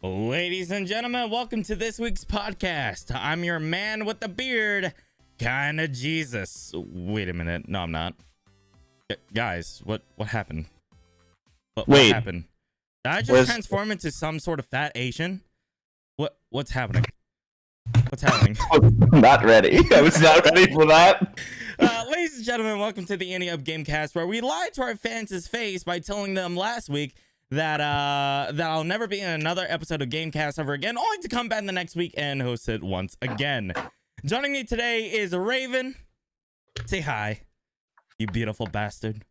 Ladies and gentlemen, welcome to this week's podcast. I'm your man with the beard, kinda Jesus. Wait a minute. No, I'm not. Guys, what happened? What happened? Did I just transform into some sort of fat Asian? What's happening? What's happening? I'm not ready. I was not ready for that. Ladies and gentlemen, welcome to the Indiehub Gamecast, where we lied to our fans' face by telling them last week that I'll never be in another episode of Gamecast ever again, only to come back the next week and host it once again. Joining me today is Raven. Say hi, you beautiful bastard.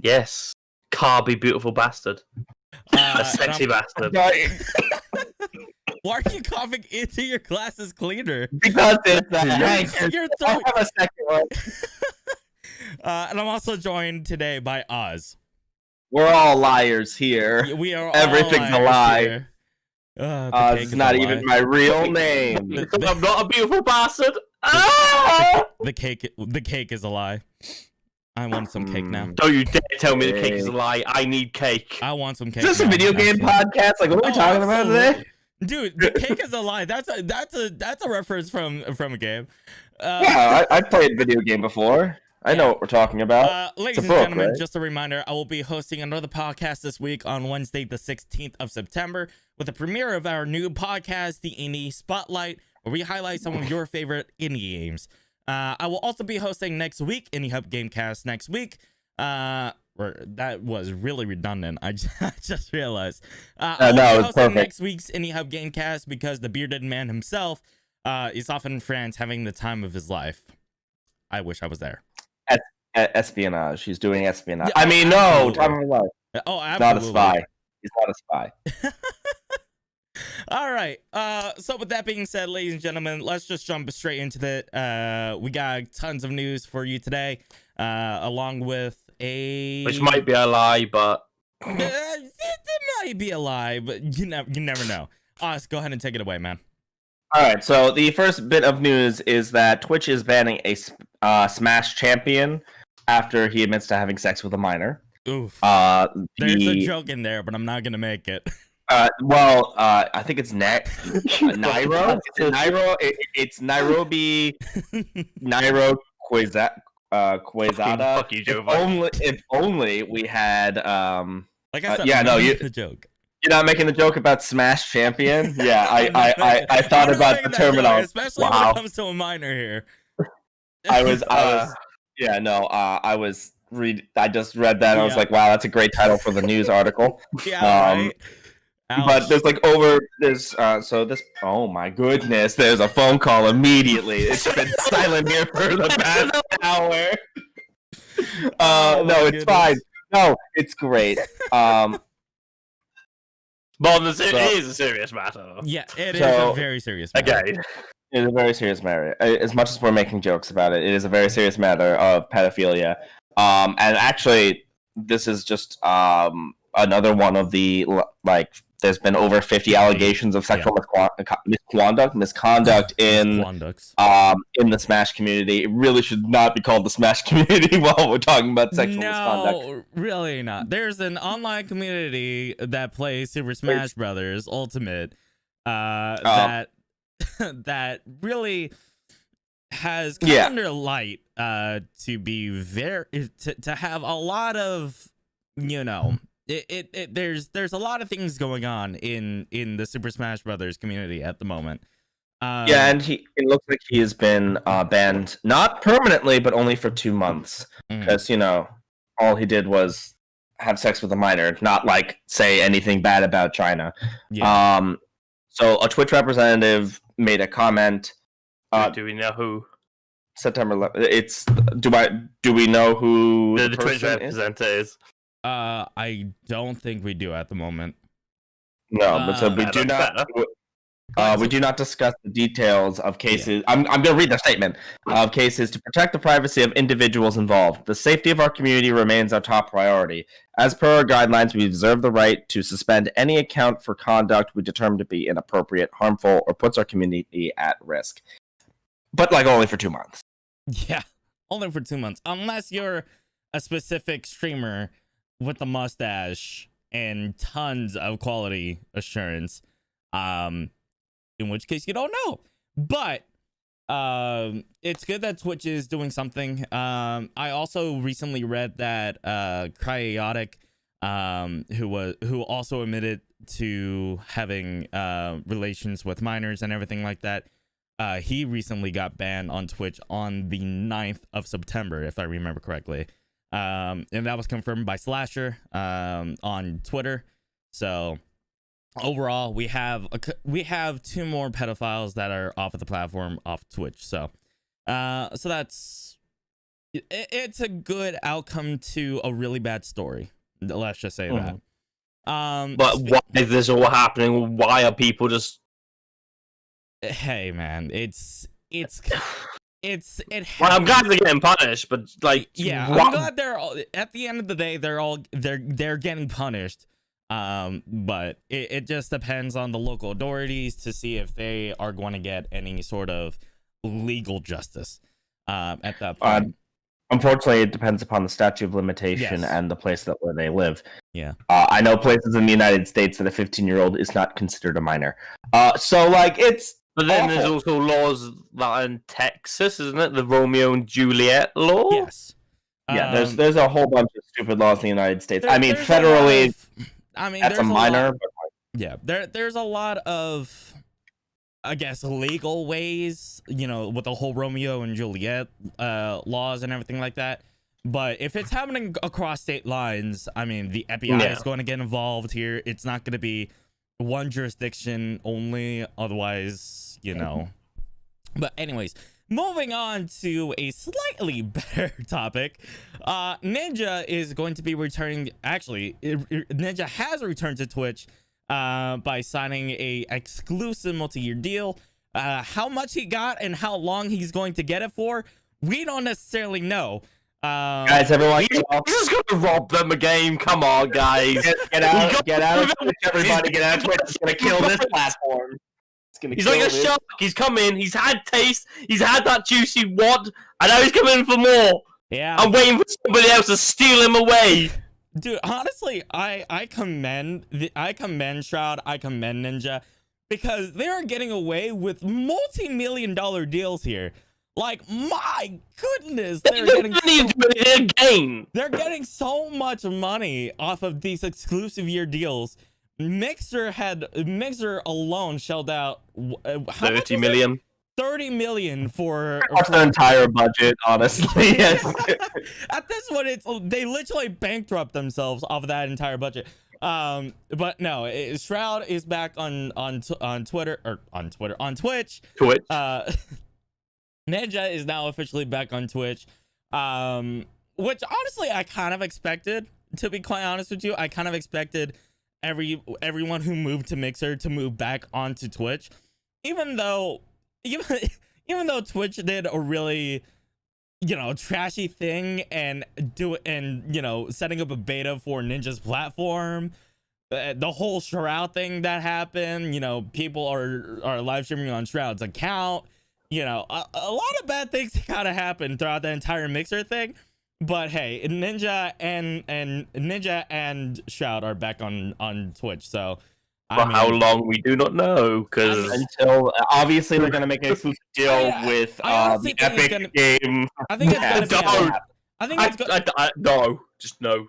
Yes, carby beautiful bastard. A sexy bastard. Why are you coughing into your glasses cleaner? Because it's a You're I have a second one. and I'm also joined today by Oz. We're all liars here. We are Everything's all a lie. here. It's not even my real name. I'm not a beautiful bastard. Ah! The cake is a lie. I want some cake now. Don't you dare tell me the cake is a lie. I need cake. I want some cake. Is this a video game podcast? Like, what are we talking about today? Dude, the cake is a lie. That's a reference from a game. Yeah, I played a video game before. I know what we're talking about. Ladies and gentlemen, just a reminder, I will be hosting another podcast this week on Wednesday, the 16th of September, with the premiere of our new podcast, The Indie Spotlight, where we highlight some of your favorite indie games. I will also be hosting next week, Indiehub Gamecast next week. That was really redundant. I just realized. I'll be hosting perfect. next week's Indiehub Gamecast because the bearded man himself is off in France having the time of his life. I wish I was there. Espionage. He's doing espionage. Yeah, I mean, no, time of his life. Oh, absolutely. Not a spy. He's not a spy. All right. So with that being said, ladies and gentlemen, let's just jump straight into it. We got tons of news for you today, along with Which might be a lie, but it might be a lie, but you never know. Oz, go ahead and take it away, man. All right, so the first bit of news is that Twitch is banning a Smash champion after he admits to having sex with a minor. Oof. There's a joke in there, but I'm not gonna make it. I think it's Nairo. It's Nairobi. Nairo Quezada. Fuck you, Joe. If only we had Like I said, yeah, no, the joke. You're not making the joke about Smash Champion? Yeah, I thought about the terminology. Especially when it comes to a minor here. I just read that and I was like, wow, that's a great title for the news article. Yeah, right. But oh my goodness, there's a phone call immediately. It's been silent here for the past hour. No, it's fine. No, it's great. Well, it is a serious matter. Yeah, it is a very serious matter. Okay. It is a very serious matter. As much as we're making jokes about it, it is a very serious matter of pedophilia. And actually, this is just another one of the, like, there's been over 50 allegations of sexual misconduct in the Smash community. It really should not be called the Smash community while we're talking about sexual misconduct. No, really not. There's an online community that plays Super Smash Brothers Ultimate that really has come under light to be to have a lot of, you know, there's a lot of things going on in the Super Smash Brothers community at the moment. Yeah, and it looks like he has been banned, not permanently, but only for 2 months. Because, you know, all he did was have sex with a minor, not, like, say anything bad about China. Yeah. So a Twitch representative made a comment. Do we know who? September 11th. It's do we know who the Twitch representative is? I don't think we do at the moment. No, but so we do not. We do not discuss the details of cases. Yeah. I'm going to read the statement of cases to protect the privacy of individuals involved. The safety of our community remains our top priority. As per our guidelines, we reserve the right to suspend any account for conduct we determine to be inappropriate, harmful, or puts our community at risk. But, like, only for 2 months. Yeah, only for 2 months. Unless you're a specific streamer with a mustache and tons of quality assurance. In which case you don't know. But it's good that Twitch is doing something. I also recently read that Cryotic, who also admitted to having relations with minors and everything like that, he recently got banned on Twitch on the 9th of September, if I remember correctly. And that was confirmed by Slasher on Twitter. So overall, we have 2 more pedophiles that are off of the platform, off Twitch. So that's it's a good outcome to a really bad story. Let's just say that. But why is this all happening? Why are people just? Hey man, it Well, I'm glad they're getting punished, but like, yeah, I'm glad they're all, at the end of the day they're getting punished. But it just depends on the local authorities to see if they are going to get any sort of legal justice at that point. Unfortunately, it depends upon the statute of limitation and the place where they live. Yeah. I know places in the United States that a 15-year-old is not considered a minor. So like it's. But then there's also laws that in Texas, isn't it? The Romeo and Juliet law. Yes. Yeah. There's a whole bunch of stupid laws in the United States. I mean, federally, that's a minor. Yeah. There's a lot of, I guess, legal ways, with the whole Romeo and Juliet laws and everything like that. But if it's happening across state lines, I mean, the FBI is going to get involved here. It's not going to be one jurisdiction only. Otherwise, But anyways, moving on to a slightly better topic. Ninja is going to be returning. Actually, Ninja has returned to Twitch by signing a exclusive multi-year deal. How much he got and how long he's going to get it for, we don't necessarily know. Guys, everyone, he's just gonna rob them a game. Come on, guys, get out of Twitch, everybody, get out of Twitch. It's gonna kill this platform. He's like a shark. He's come in. He's had taste. He's had that juicy wad. I know he's coming in for more. Yeah, I'm waiting for somebody else to steal him away. Dude, honestly, I commend Shroud, I commend Ninja, because they are getting away with multi-million-dollar deals here. Like, my goodness, they're getting so much money off of these exclusive year deals. Mixer alone shelled out 30 million. 30 million for their entire budget, honestly. Yes. At this one, they literally bankrupt themselves off of that entire budget. But no, Shroud is back on Twitter or on Twitch. Twitch. Ninja is now officially back on Twitch. Which honestly I kind of expected, to be quite honest with you. I kind of expected everyone who moved to Mixer to move back onto Twitch, even though Twitch did a really trashy thing and setting up a beta for Ninja's platform. The whole Shroud thing that happened, people are live streaming on Shroud's account. A lot of bad things kind of happened throughout the entire Mixer thing. But hey, Ninja and Shroud are back on Twitch. So for how long we do not know, because until obviously they're gonna make an exclusive deal with the Epic game. I think it's gonna be. No, just no.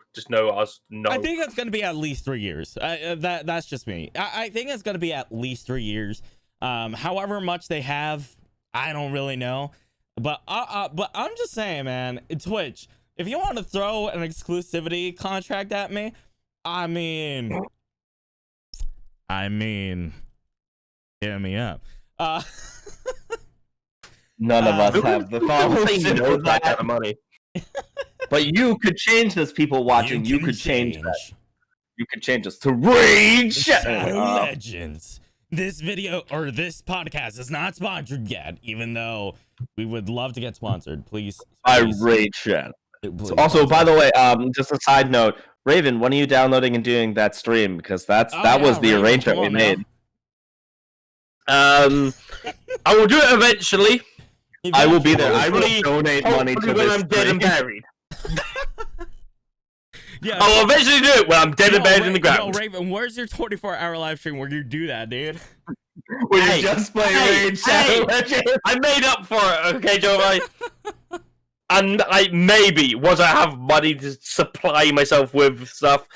No. I think it's gonna be at least 3 years. That's just me. I think it's gonna be at least 3 years. However much they have, I don't really know. But I'm just saying, man, Twitch, if you want to throw an exclusivity contract at me, I mean, hit me up. None of us have the following that kind of money. But you could change this, people watching. You could change that. You could change us to Rage Legends. This video or this podcast is not sponsored yet, even though we would love to get sponsored. Please. By Rage Chat. Also, by the way, just a side note, Raven, when are you downloading and doing that stream? Because that was the arrangement we made. I will do it eventually. I will be there. I will donate money to when this I'm dead and buried. Yeah. I'll eventually do it when I'm dead in bed in the ground. Yo, Raven, where's your 24-hour live stream where you do that, dude? Where you just play Raid Shadow Legends. I made up for it, okay, Joe? And maybe once I have money to supply myself with stuff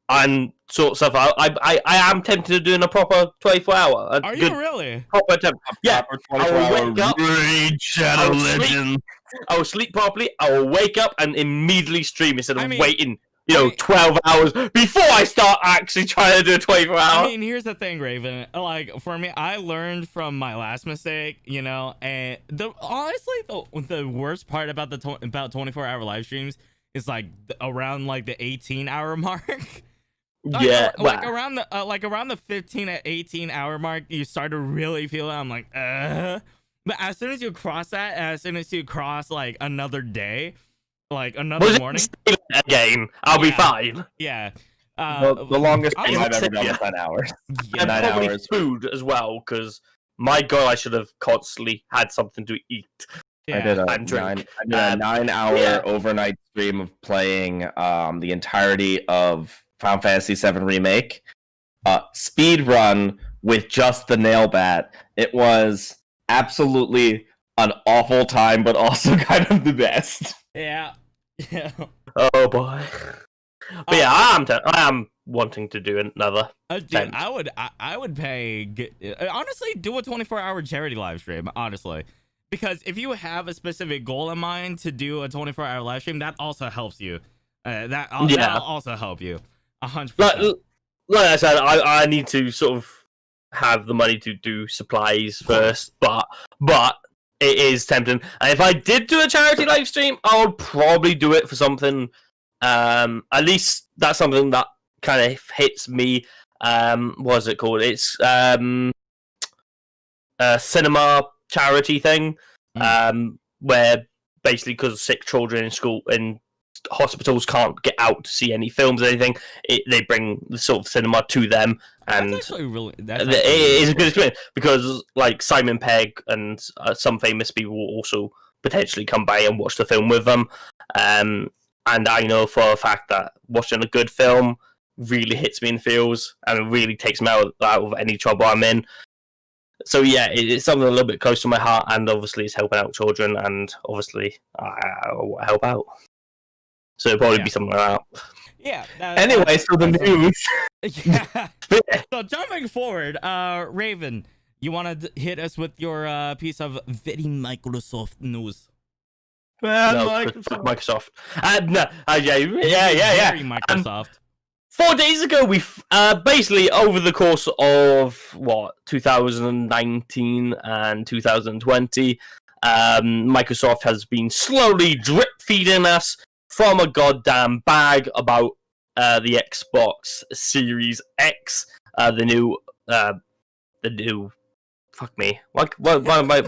and sort stuff out, I am tempted to doing a proper 24-hour. Are you really? Proper attempt. Yeah. I will wake up. Raid Shadow Legends. I will sleep properly. I will wake up and immediately stream instead of waiting. 12 hours before I start actually trying to do a 24-hour. I mean, here's the thing, Raven. Like, for me, I learned from my last mistake, and honestly, the worst part about about 24-hour live streams is like around like the 18-hour mark. Around the 15 to 18-hour mark, you start to really feel it. I'm like, But as soon as you cross that, and as soon as you cross like another day, like another morning again, I'll be fine. Yeah. The longest thing I've ever done was 9 hours. Yeah. And probably food as well, because my God, I should have constantly had something to eat. Yeah. I did a 9-hour overnight stream of playing the entirety of Final Fantasy VII Remake. Speed run with just the nail bat. It was absolutely an awful time, but also kind of the best. Yeah. Yeah. Oh boy. But yeah, I am wanting to do another. Dude, I would pay. Honestly, do a 24-hour charity live stream. Honestly, because if you have a specific goal in mind to do a 24-hour live stream, that also helps you. That'll also help you 100%. Like I said, I need to sort of have the money to do supplies first, but it is tempting. And if I did do a charity live stream, I would probably do it for something. At least that's something that kind of hits me. What's it called? It's a cinema charity thing. Where basically because sick children in school and hospitals can't get out to see any films or anything, they bring the sort of cinema to them, and that's actually it is a good experience because like Simon Pegg and some famous people will also potentially come by and watch the film with them. And I know for a fact that watching a good film really hits me in the feels and it really takes me out of any trouble I'm in. So yeah, it's something a little bit close to my heart, and obviously it's helping out children, and obviously I help out. So it'll probably be something like that. Yeah. Anyway, so the news. Yeah. So jumping forward, Raven, you want to hit us with your piece of very Microsoft news? Microsoft. Very Microsoft. 4 days ago, we basically over the course of 2019 and 2020, Microsoft has been slowly drip feeding us from a goddamn bag about the Xbox Series X, the new. Fuck me. Why my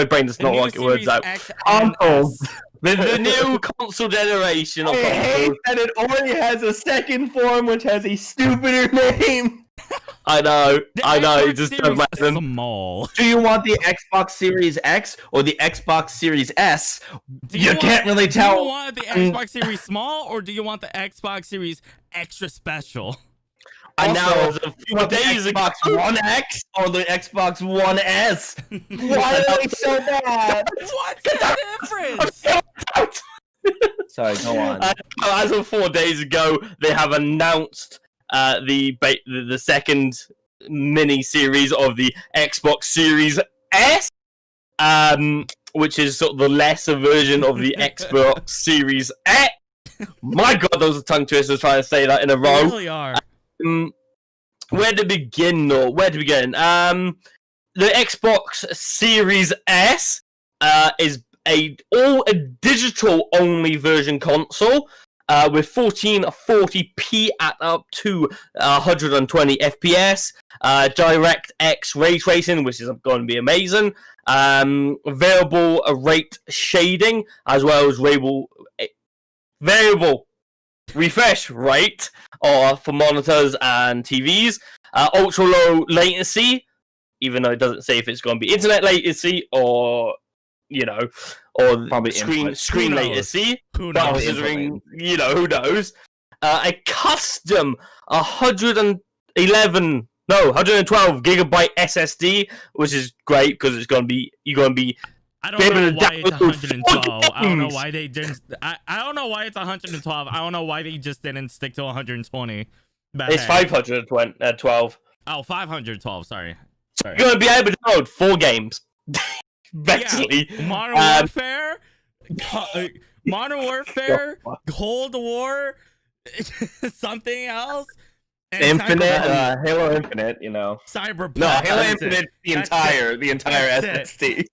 brain does not like words out? Consoles. The new console generation of consoles. I hate that it already has a second form which has a stupider name. I know. It just doesn't matter. Small. Do you want the Xbox Series X or the Xbox Series S? You can't really tell. Do you want the Xbox Series Small or do you want the Xbox Series Extra Special? And now, do you want the Xbox One X or the Xbox One S? Why are they so bad? What's the difference? Sorry, go on. As of 4 days ago, they have announced the second mini series of the Xbox Series S, which is sort of the lesser version of the Xbox Series X. My God, those are tongue twisters trying to say that in a row. They really are. Where to begin, though? The Xbox Series S is a digital only version console with 1440p at up to 120 FPS, DirectX ray tracing, which is going to be amazing, variable rate shading, as well as variable refresh rate for monitors and TVs, ultra low latency, even though it doesn't say if it's going to be internet latency or or probably screen latency. Who knows? Considering, who knows? a custom 112 gigabyte SSD, which is great because it's going to be I don't know why it's 112. I don't know why they didn't. I don't know why it's 112. I don't know why they just didn't stick to 120. It's 512. Oh, 512. Sorry. You're going to be able to download 4 games. Basically. Yeah. Modern Warfare, Cold War, something else. Infinite, Halo Infinite, Cyberpunk. No, Halo Infinite, the entire SSD.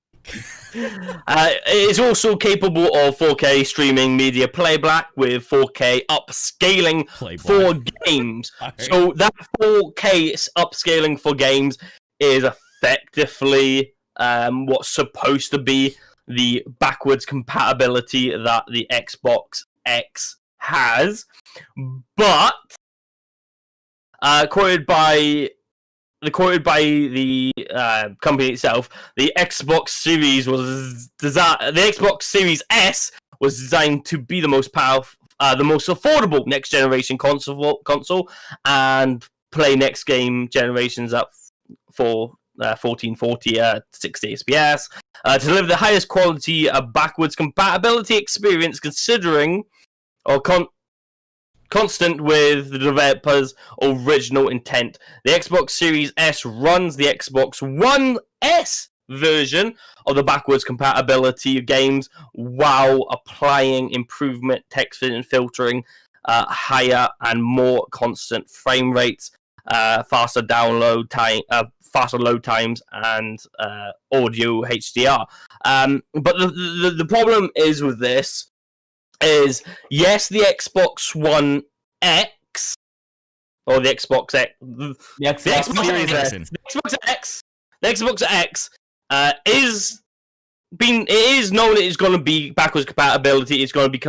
It's also capable of 4K streaming media playback with 4K upscaling for games. So that 4K upscaling for games is effectively what's supposed to be the backwards compatibility that the Xbox X has, but quoted by the company itself, the Xbox Series the Xbox Series S was designed to be the most powerful, the most affordable next generation console, and play next game generations up for 1440 60 FPS to deliver the highest quality backwards compatibility experience, considering or constant with the developer's original intent. The Xbox Series S runs the Xbox One S version of the backwards compatibility of games while applying improvement text and filtering, higher and more constant frame rates, faster load times, and audio HDR. But the problem is with this is, yes, the Xbox One X or the Xbox X, the Xbox X is known it is going to be backwards compatibility. It's going to be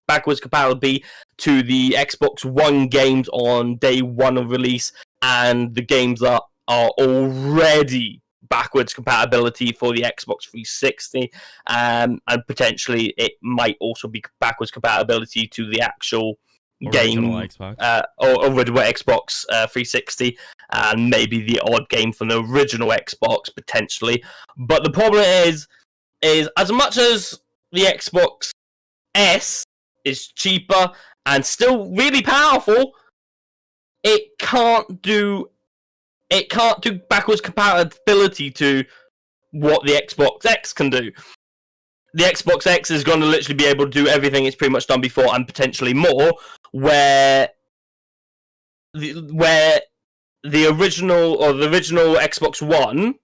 backwards compatibility to the Xbox One games on day one of release, and the games that are already backwards compatibility for the Xbox 360, and potentially it might also be backwards compatibility to the actual original game Xbox. or original Xbox 360, and maybe the odd game from the original Xbox potentially. But the problem is as much as the Xbox S is cheaper and still really powerful, it can't do backwards compatibility to what the Xbox X can do. The Xbox X is going to literally be able to do everything it's pretty much done before and potentially more, where the original Xbox One,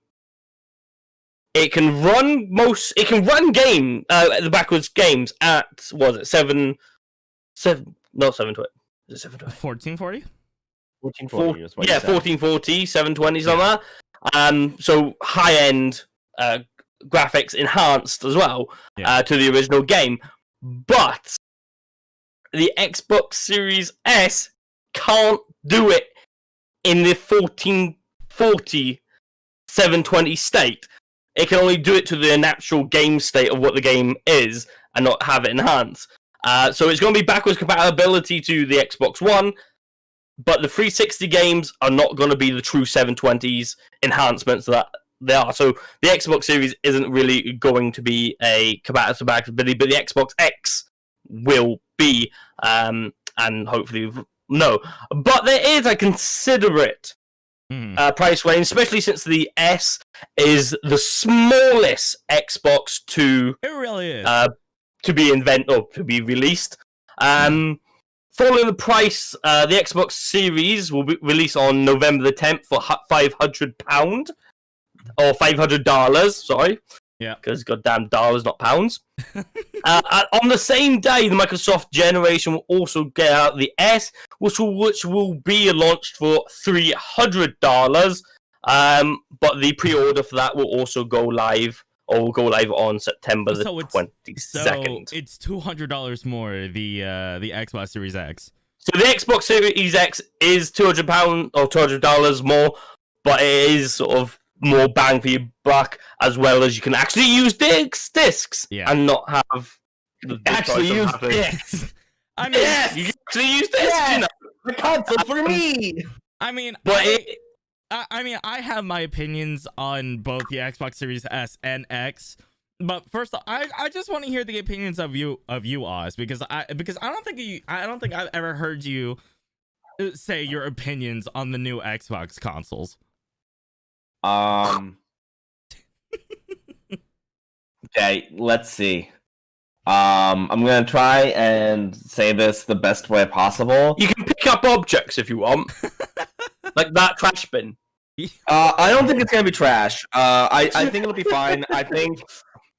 it can run the backwards games at, what was it, 720? Is it 720? 1440? 1440 is what yeah, 1440, 720, something like that. So high-end graphics enhanced as well to the original game. But the Xbox Series S can't do it in the 1440, 720 state. It can only do it to the natural game state of what the game is and not have it enhanced. So it's going to be backwards compatibility to the Xbox One, but the 360 games are not going to be the true 720s enhancements that they are. So the Xbox Series isn't really going to be a compatibility, but the Xbox X will be, and hopefully no. But there is a considerate price range, especially since the S is the smallest Xbox to It really is. to be released. Following the price, the Xbox Series will be released on November the 10th for £500 or $500. Sorry, because goddamn dollars, not pounds. On the same day, the Microsoft generation will also get out the S, which will be launched for $300. But the pre-order for that will also go live. Or will go live on September the 22nd. So it's $200 more, the Xbox Series X. So the Xbox Series X is £200 or $200 more, but it is sort of more bang for your buck, as well as you can actually use discs and not have actually use discs. I mean, yes, you actually use this. Yes! You know? The console for me. I mean, But I have my opinions on both the Xbox Series S and X. But first, I just want to hear the opinions of you, Oz, because I don't think I've ever heard you say your opinions on the new Xbox consoles. Okay, let's see. I'm gonna try and say this the best way possible. You can pick up objects if you want, like that trash bin. I don't think it's gonna be trash. I think it'll be fine. I think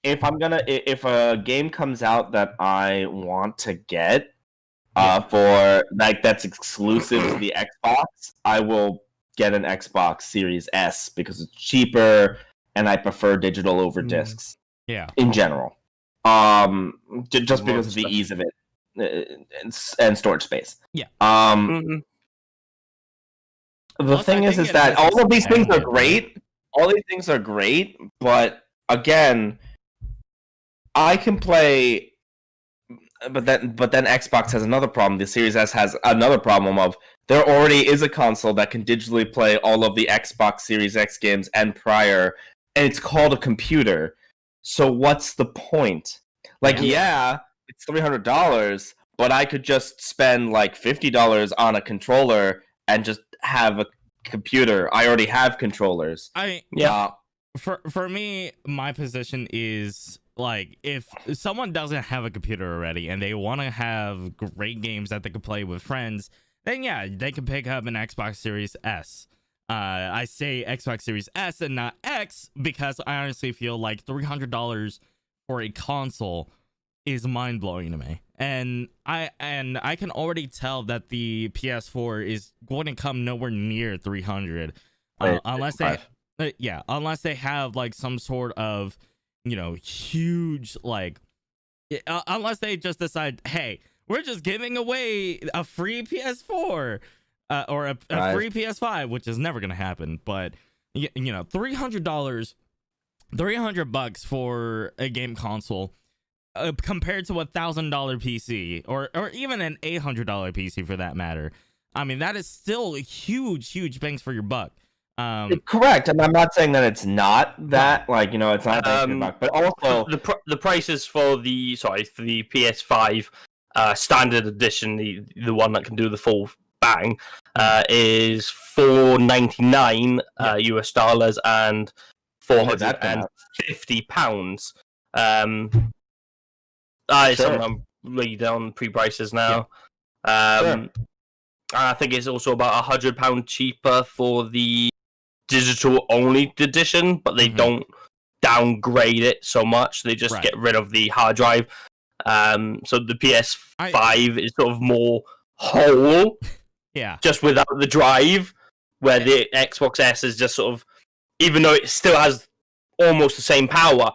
if a game comes out that I want to get, for like that's exclusive to the Xbox, I will get an Xbox Series S because it's cheaper and I prefer digital over discs. Yeah. In general, just because of the ease of it and storage space. Yeah. The thing is that all of these things are great. All these things are great, but again, I can play. But then Xbox has another problem. The Series S has another problem of there already is a console that can digitally play all of the Xbox Series X games and prior, and it's called a computer. So what's the point? Like, yeah it's $300, but I could just spend like $50 on a controller and just have a computer. I already have controllers. For me, my position is like if someone doesn't have a computer already and they want to have great games that they can play with friends, then yeah, they can pick up an Xbox Series S. I say Xbox Series S and not X because I honestly feel like $300 for a console is mind-blowing to me. And I can already tell that the PS4 is going to come nowhere near 300 unless they have like some sort of, you know, huge like unless they just decide, hey, we're just giving away a free PS4 or a free PS5, which is never gonna happen. But you know, $300 for a game console compared to $1,000 PC or even an $800 PC for that matter. I mean, that is still huge bangs for your buck. Correct, and I'm not saying that it's not that, like, you know, it's not bangs for your buck, but also the prices for the PS5 standard edition, the one that can do the full bang, is $499 US dollars and £450. I'm really down pre-prices now. And I think it's also about £100 cheaper for the digital only edition, but they don't downgrade it so much. They just get rid of the hard drive. So the PS5 is sort of more whole, just without the drive, where the Xbox S is just sort of, even though it still has almost the same power,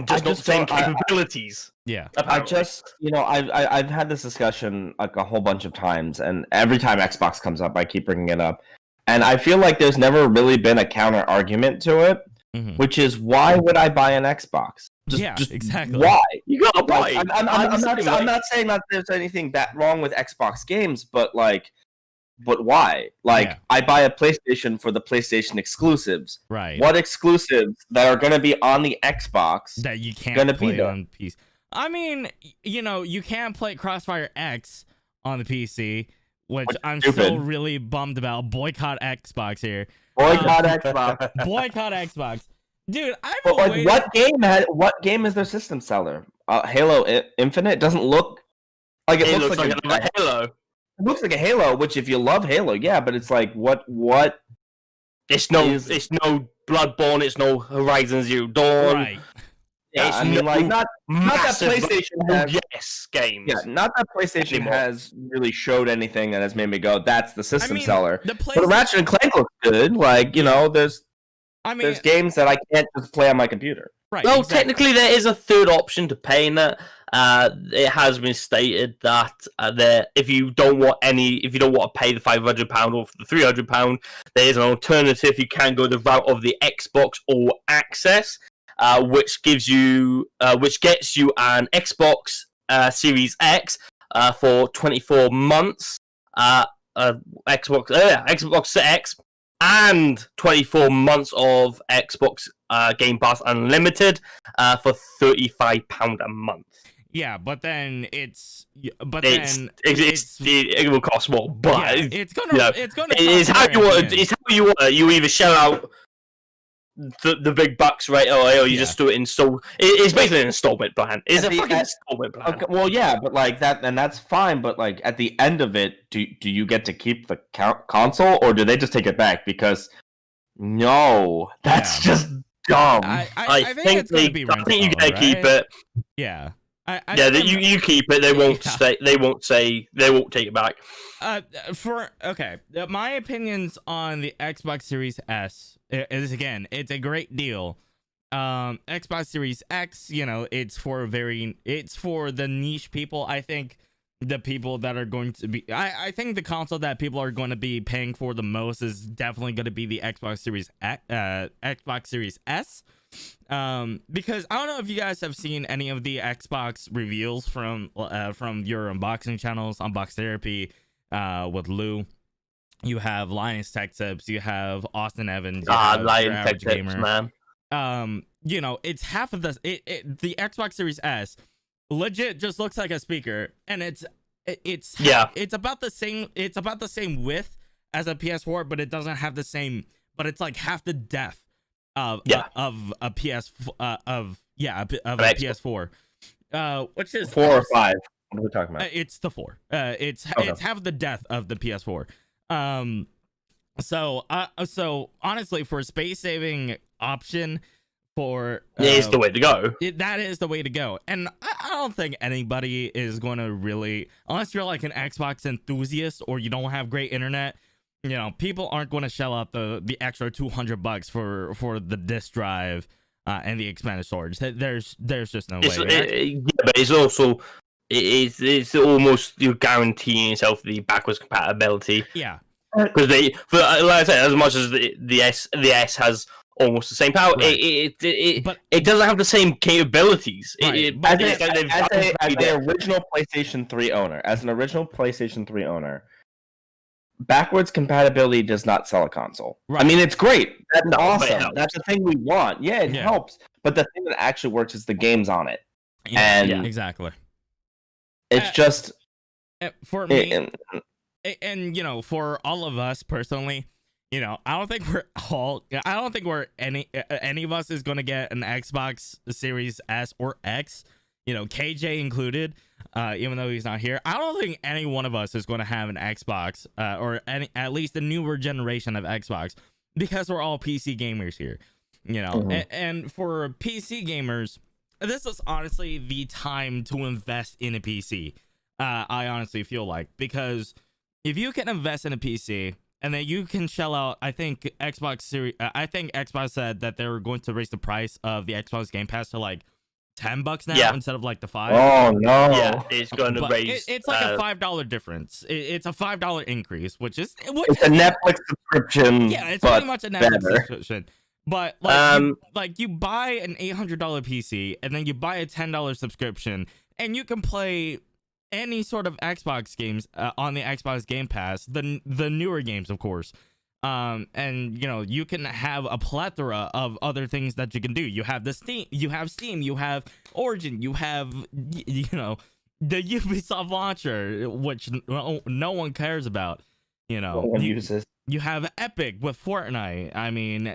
just not the same capabilities. I've had this discussion like a whole bunch of times, and every time Xbox comes up, I keep bringing it up, and I feel like there's never really been a counter argument to it, which is why would I buy an Xbox? Just exactly. Why? You gotta buy. I'm not saying that there's anything that wrong with Xbox games, but why? I buy a PlayStation for the PlayStation exclusives. Right. What exclusives that are going to be on the Xbox that you can't play on PC? I mean, you know, you can play Crossfire X on the PC, which I'm still really bummed about. Boycott Xbox here. Boycott Xbox. Boycott Xbox. Dude, what game is their system seller? Halo Infinite doesn't look like it looks like a Halo. It looks like a Halo, which if you love Halo, yeah, but it's like what? It's no Bloodborne. It's no Horizon Zero Dawn. Right. Yeah, I mean, like not that PlayStation has games. Yeah, not that PlayStation has really showed anything that has made me go, that's the system seller. But Ratchet and Clank looks good. Like, you know, there's games that I can't just play on my computer. Right. Well, technically, there is a third option to paying it. It has been stated that if you don't want to pay the £500 or the £300, there is an alternative. You can go the route of the Xbox All Access, which gets you an Xbox Series X for 24 months. Xbox X and 24 months of Xbox Game Pass Unlimited for £35 a month. Yeah, but then it will cost more, but yeah, it's gonna it's how you want. It's how you want. You either shell out the big bucks right away, or you just do it it's basically an installment plan. It's a fucking installment plan. Okay, well, yeah, but like that, and that's fine. But like at the end of it, do you get to keep the console, or do they just take it back? Because no, that's just dumb. I think it's gonna be rentable, I think you gotta keep it. Yeah. You keep it. They won't stay. They won't take it back. My opinions on the Xbox Series S is, again, it's a great deal. Xbox Series X, it's for the niche people. I think the people that are going to be, I think the console that people are going to be paying for the most is definitely going to be the Xbox Series Xbox Series S. Because I don't know if you guys have seen any of the Xbox reveals from your unboxing channels, Unbox Therapy, with Lou. You have Linus Tech Tips, you have Austin Evans, Linus Tech Tips, man. It's half of the Xbox Series S legit just looks like a speaker, and it's about the same width as a PS4, but it doesn't have the same, but it's like half the depth of a PS4, which is 4 or 5. What are we talking about? It's the 4. It's half the depth of the PS4. So honestly, for a space saving option, it is the way to go. That is the way to go, and I don't think anybody is going to really, unless you're like an Xbox enthusiast or you don't have great internet. People aren't going to shell out the extra $200 for the disk drive and the expanded storage. There's just no way. But it's also it's almost you're guaranteeing yourself the backwards compatibility. Yeah, because like I said, as much as the S has almost the same power, right. it doesn't have the same capabilities. Right. As an original PlayStation 3 owner. Backwards compatibility does not sell a console. Right. I mean, it's great. That's awesome. That's the thing we want. Yeah, it helps. But the thing that actually works is the games on it. Yeah, exactly. It's just for me, and for all of us personally, I don't think any of us is going to get an Xbox Series S or X. KJ included, even though he's not here. I don't think any one of us is going to have an Xbox, or at least a newer generation of Xbox, because we're all PC gamers here. And for PC gamers, this is honestly the time to invest in a PC. I honestly feel like, because if you can invest in a PC and then you can shell out, I think Xbox said that they were going to raise the price of the Xbox Game Pass to like $10 now instead of like the $5. Oh no! Yeah, it's going to raise. It's like a $5 difference. It's a $5 increase, it's a Netflix subscription. Yeah, it's pretty much a Netflix subscription. But you buy an $800 PC and then you buy a $10 subscription, and you can play any sort of Xbox games on the Xbox Game Pass, the newer games, of course. And you can have a plethora of other things that you can do. You have Steam, you have Origin, you have the Ubisoft launcher, which no one cares about. No one uses. You have Epic with Fortnite. I mean,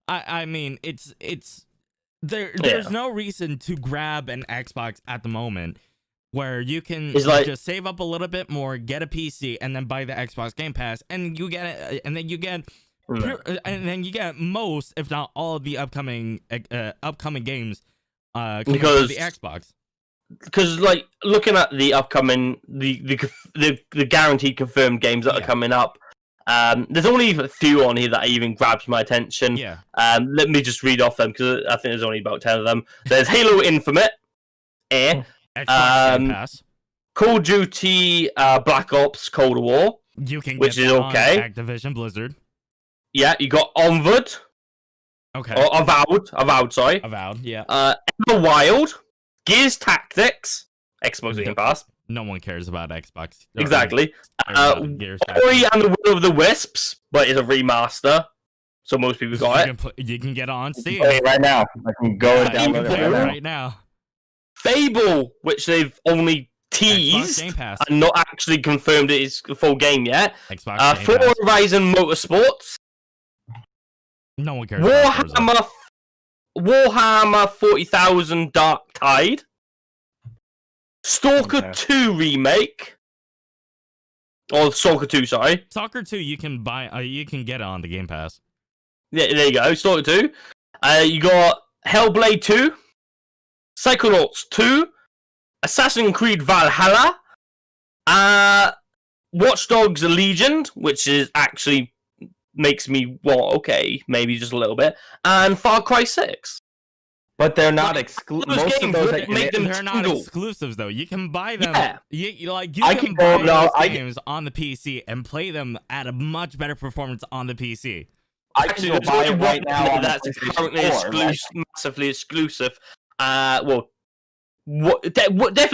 I mean, there's no reason to grab an Xbox at the moment, where you can just save up a little bit more, get a PC, and then buy the Xbox Game Pass, and you get most, if not all, of the upcoming games because to the Xbox. Because looking at the upcoming the guaranteed confirmed games that are coming up, there's only a few on here that even grabs my attention. Yeah. Let me just read off them, because I think there's only about 10 of them. There's Halo Infinite, Xbox Game Pass. Call of Duty Black Ops Cold War, which is okay. Activision Blizzard. Yeah, you got Onward. Okay. Or Avowed, sorry. Avowed, yeah. Ever Wild, Gears Tactics, Xbox Game Pass. No one cares about Xbox. Exactly. Ori and the Will of the Wisps, but it's a remaster, so most people got it. You can get it on Steam right now. I can go and download it right now. Fable, which they've only teased and not actually confirmed it is a full game yet. Forza Horizon Motorsports. No one cares. Warhammer 40,000 Dark Tide. Stalker 2 remake. Or Stalker 2, sorry. Stalker 2 you can buy you can get it on the Game Pass. Yeah, there you go. Stalker 2. You got Hellblade 2, Psychonauts 2, Assassin's Creed Valhalla, Watch Dogs Legion, which is actually makes me okay, maybe just a little bit, and Far Cry 6. But they're not exclusive. Most of those they're not exclusives though. You can buy them. Yeah. You can buy those games on the PC and play them at a much better performance on the PC. Actually, there's only right now that's currently massively exclusive. Definitely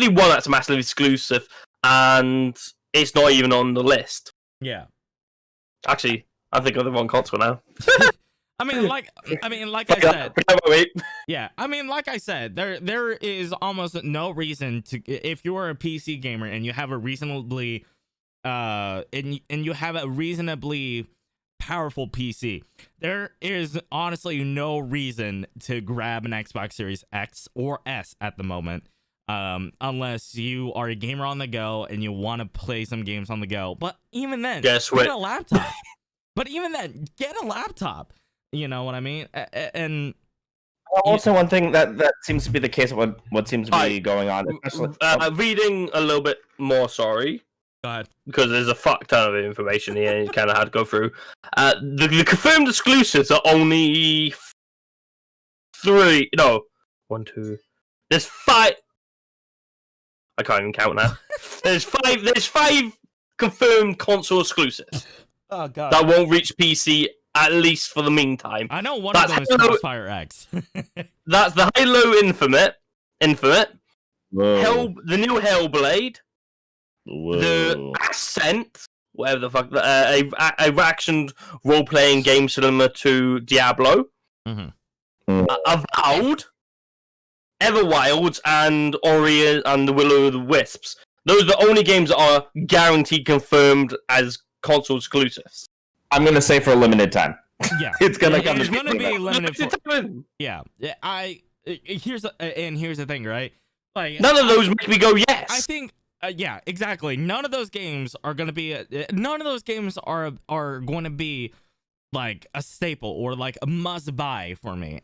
one that's massively exclusive, and it's not even on the list. Yeah. Actually, I think of the wrong console now. I mean, like I said, yeah. I mean, like I said, there is almost no reason to, if you are a PC gamer and you have a reasonably, and you have a reasonably powerful PC, there is honestly no reason to grab an Xbox Series X or S at the moment, unless you are a gamer on the go and you want to play some games on the go. But even then, get a laptop. But even then, get a laptop. You know what I mean? And also one thing that seems to be the case of what seems to be going on, especially reading a little bit more. Sorry, go ahead. Because there's a fuck ton of information here, and you kind of had to go through. The confirmed exclusives are only 3. No, 1, 2. There's 5. I can't even count now. There's 5. There's 5 confirmed console exclusives. Oh god. That won't reach PC. At least for the meantime. I know one of them is Crossfire X. That's the Halo Infinite. The new Hellblade. Whoa. The Ascent. Whatever the fuck. A action role-playing game similar to Diablo. Mm-hmm. Avowed. Everwilds and Ori and the Will of the Wisps. Those are the only games that are guaranteed confirmed as console exclusives. I'm gonna say for a limited time. Yeah, it's gonna come. It's gonna be limited. Yeah. Here's the thing, right? Like, none of those make me go yes. I think, yeah, exactly. None of those games are gonna be. None of those games are going to be like a staple or like a must buy for me.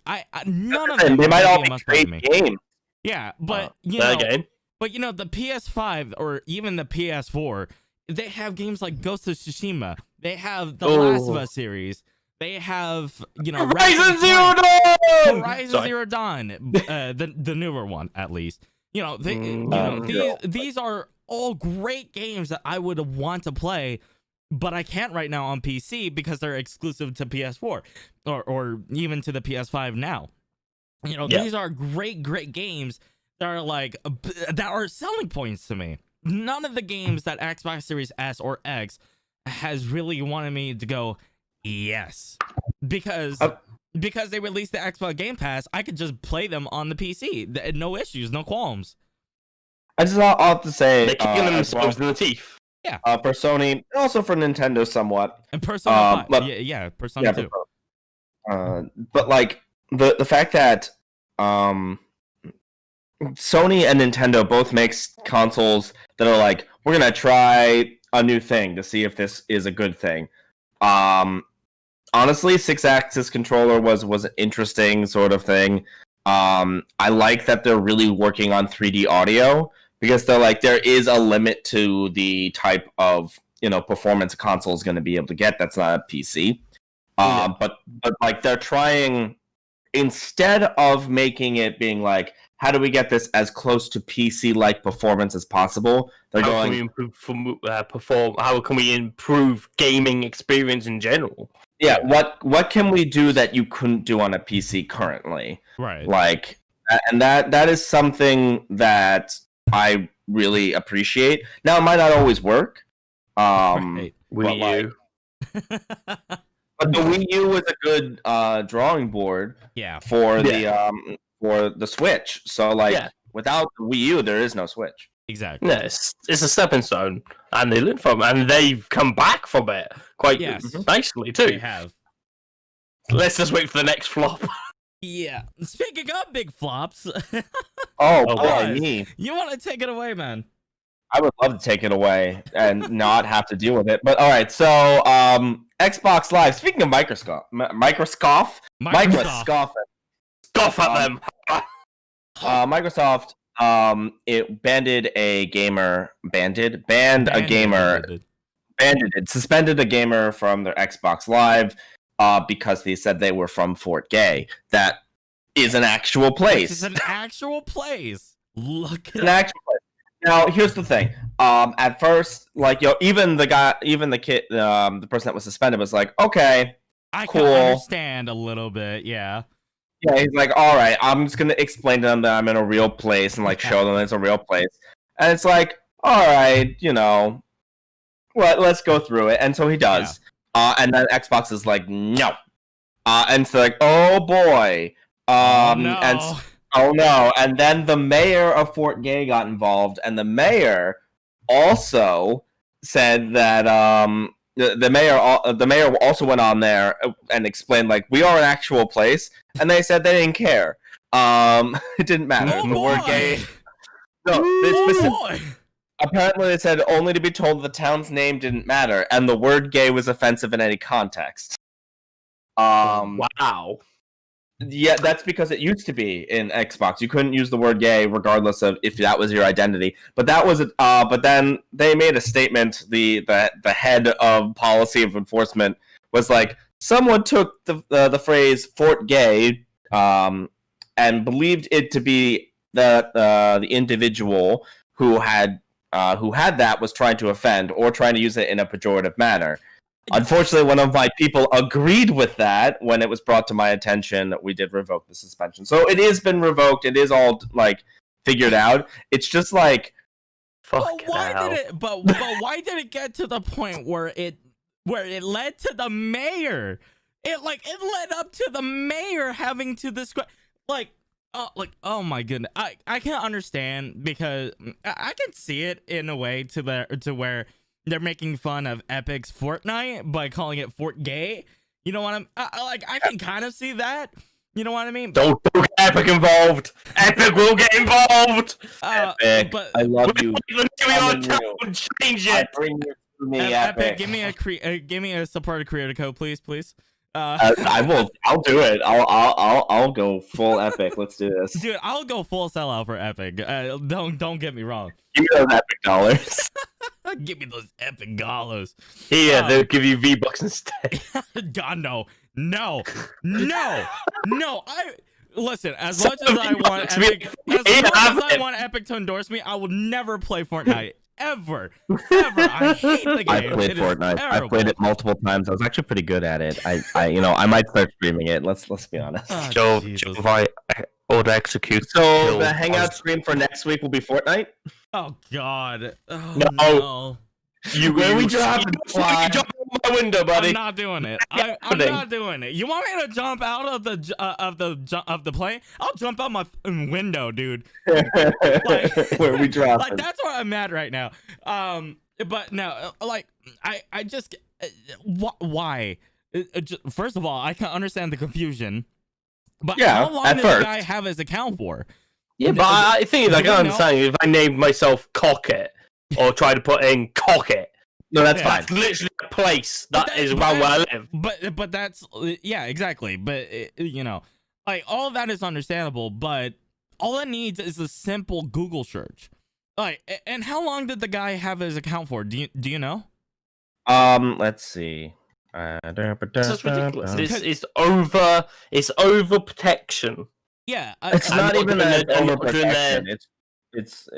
None of them. They might all be great games. Yeah, but you know, the PS5 or even the PS4. They have games like Ghost of Tsushima. They have the Last of Us series. They have, Horizon Zero Dawn. Horizon Zero Dawn, the newer one at least. These are all great games that I would want to play, but I can't right now on PC because they're exclusive to PS4 or even to the PS5 now. These are great games that are selling points to me. None of the games that Xbox Series S or X has really wanted me to go, yes. Because they released the Xbox Game Pass, I could just play them on the PC. No issues, no qualms. I just all have to say... They're kicking themselves in the teeth. Yeah. For Sony, and also for Nintendo somewhat. And Persona 5. Yeah, Persona 2. But, like, the fact that... Sony and Nintendo both makes consoles that are like, we're gonna try a new thing to see if this is a good thing. Honestly, 6-axis controller was an interesting sort of thing. I like that they're really working on 3D audio because they're like, there is a limit to the type of performance a console is going to be able to get. That's not a PC. But like they're trying, instead of making it being like, how do we get this as close to PC-like performance as possible? They're How can we improve gaming experience in general? Yeah, what can we do that you couldn't do on a PC currently? Right. Like, and that is something that I really appreciate. Now, it might not always work. Right. Wii U. But the Wii U was a good drawing board for the Switch. So without the Wii U, there is no Switch. Exactly. Yeah, it's a stepping stone, and they learn from it, and they've come back from it quite nicely too. They have. Let's just wait for the next flop. Yeah. Speaking of big flops, boy, me. You want to take it away, man? I would love to take it away and not have to deal with it. But all right, so Xbox Live. Speaking of Microsoft, Scoff at them. Microsoft, it suspended a gamer from their Xbox Live because they said they were from Fort Gay. That is an actual place. This is an actual place. Look at an actual place. Now, here's the thing. At first, even the kid, the person that was suspended was like, okay, I cool. can understand a little bit, yeah. Yeah, he's like, all right, I'm just gonna explain to them that I'm in a real place and show them it's a real place. And it's like, all right, let's go through it. And so he does. Yeah. And then Xbox is like, no. And so oh boy. No. Oh no! And then the mayor of Fort Gay got involved, and the mayor also said that the mayor also went on there and explained we are an actual place, and they said they didn't care. It didn't matter. The word gay. No, apparently they said only to be told the town's name didn't matter, and the word gay was offensive in any context. Wow. Yeah, that's because it used to be in Xbox. You couldn't use the word gay regardless of if that was your identity. But that was but then they made a statement, the head of policy of enforcement was like, someone took the phrase Fort Gay and believed it to be the individual who had that was trying to offend or trying to use it in a pejorative manner. Unfortunately, one of my people agreed with that when it was brought to my attention. We did revoke the suspension, so it has been revoked. It is all figured out. It's just why did it get to the point where it led to the mayor? It led up to the mayor having to describe oh my goodness. I can't understand because I can see it in a way to where they're making fun of Epic's Fortnite by calling it Fort Gay. You know what I can kind of see that. You know what I mean? Don't get Epic involved. Epic will get involved. Epic, but I love you. Change it. Bring it to me, Epic. Give me a supported creator code, please. I will. I'll do it. I'll go full Epic. Let's do this, dude. I'll go full sellout for Epic. Don't get me wrong. Give me those Epic dollars. Give me those Epic dollars. Yeah, they'll give you V-Bucks instead. God no. Listen. As much as I want Epic to endorse me, I will never play Fortnite. Ever. I hate the game. I played Fortnite. I played it multiple times. I was actually pretty good at it. I might start streaming it. Let's be honest. Joe, order execute. So the hangout stream for next week will be Fortnite. Oh God. Oh, no. Where we dropping? Jump out my window, buddy. I'm not doing it. I'm not doing it. You want me to jump out of the plane? I'll jump out my window, dude. Where we dropping? That's where I'm at right now. But no, I just why? First of all, I can understand the confusion. But how long did the guy have his account for? Yeah, but I think I can understand if I named myself Cocket or try to put in Cocket. No, that's fine. That's literally a place that is around where I live. But that's exactly. But all of that is understandable. But all it needs is a simple Google search. And how long did the guy have his account for? Do you know? Let's see. This is ridiculous. It's over protection. Yeah, it's not even that over protection. It's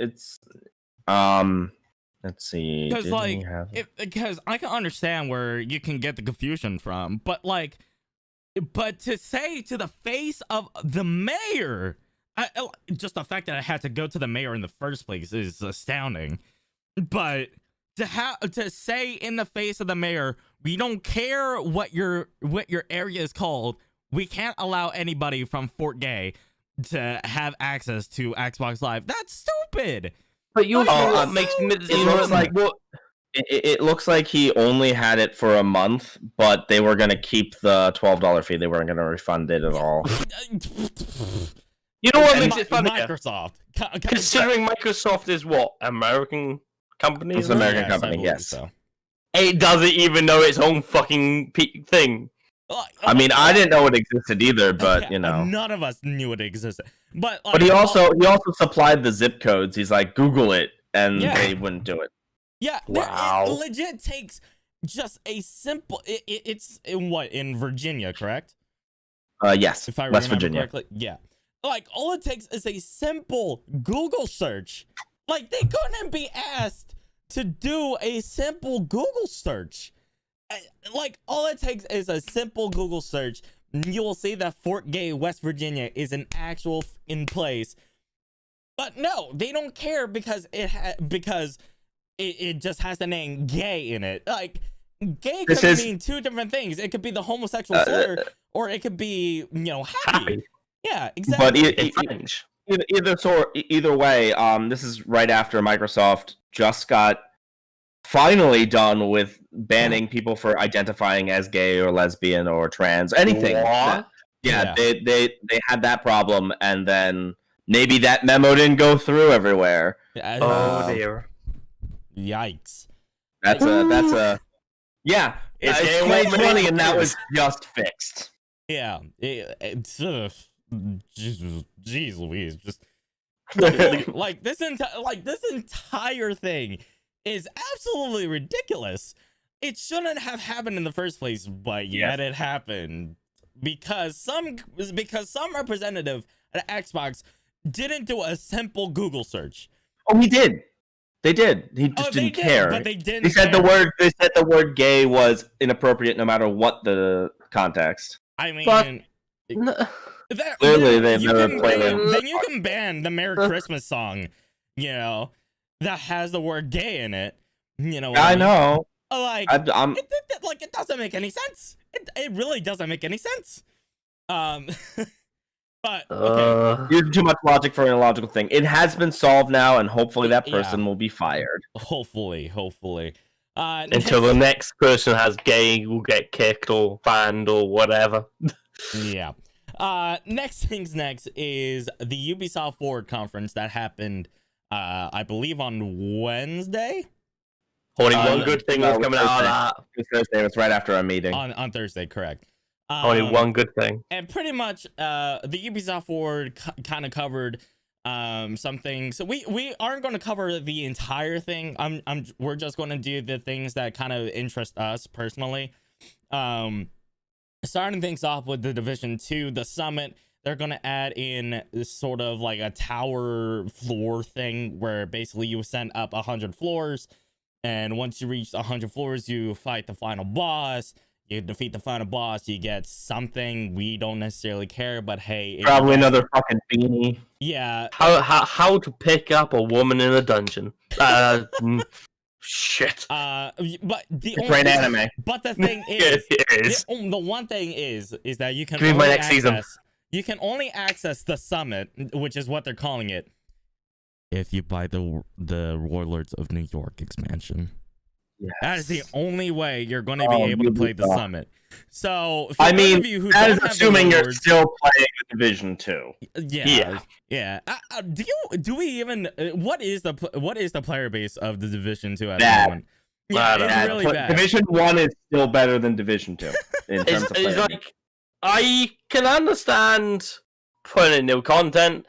let's see. Because I can understand where you can get the confusion from, but to say to the face of the mayor, just the fact that I had to go to the mayor in the first place is astounding. But to say in the face of the mayor, we don't care what your area is called. We can't allow anybody from Fort Gay to have access to Xbox Live. That's stupid. But you it looks like he only had it for a month, but they were going to keep the $12 fee. They weren't going to refund it at all. You know what makes it funny? Microsoft. Considering Microsoft is what? American company? It's an American company, yes. So. It doesn't even know its own fucking thing. I mean, I didn't know it existed either, but you know, none of us knew it existed. But he also supplied the zip codes. He's like, Google it, and they wouldn't do it. Yeah, wow. It legit takes just a simple. It's in Virginia, correct? Yes, if I West remember Virginia. correctly. Yeah, like all it takes is a simple Google search. Like they couldn't be asked to do a simple Google search. Like all it takes is a simple Google search. You will see that Fort Gay, West Virginia, is an actual in place. But no, they don't care because it just has the name gay in it. Like, gay could mean two different things. It could be the homosexual slur, or it could be, happy. Yeah, exactly. But either way, this is right after Microsoft just got finally done with banning people for identifying as gay or lesbian or trans, anything. They had that problem, and then maybe that memo didn't go through everywhere. Oh dear. Yikes. That's a it's 2020 and that was just fixed. Yeah. It's jeez Louise, just like this entire thing is absolutely ridiculous. It shouldn't have happened in the first place, but yet it happened because some representative at Xbox didn't do a simple Google search. Oh, he did. They did. He just didn't care. But they didn't. They said the word "gay" was inappropriate no matter what the context. I mean, clearly then you can ban the Merry Christmas song, that has the word "gay" in it. I know. Like, it doesn't make any sense. It really doesn't make any sense. But okay. You're too much logic for an illogical thing. It has been solved now, and hopefully that person will be fired. Hopefully. Until the next person has gay, will get kicked or banned or whatever. Yeah. Next is the Ubisoft Forward conference that happened, I believe, on Wednesday. Only one good thing was coming out of that. It was Thursday. It was right after our meeting. On Thursday, correct. Only one good thing. And pretty much, the Ubisoft Forward kind of covered some things. So we aren't going to cover the entire thing. We're just going to do the things that kind of interest us personally. Starting things off with the Division 2, the Summit. They're going to add in this sort of like a tower floor thing where basically you send up 100 floors. And once you reach 100 floors, you fight the final boss. You defeat the final boss, you get something. We don't necessarily care, but hey, probably another fucking beanie. Yeah. How to pick up a woman in a dungeon? Shit. But the great anime. But the thing is, the one thing is that you can only access, season. You can only access the Summit, which is what they're calling it, if you buy the Warlords of New York expansion. Yes. That is the only way you're going to be able to play the Summit. So, for those of you who that don't is have assuming you're still playing the Division 2. Yeah. Do we even? What is the player base of the Division 2 at the moment? Yeah, it's really bad. Division 1 is still better than Division 2 in terms of player. Like, I can understand putting in new content,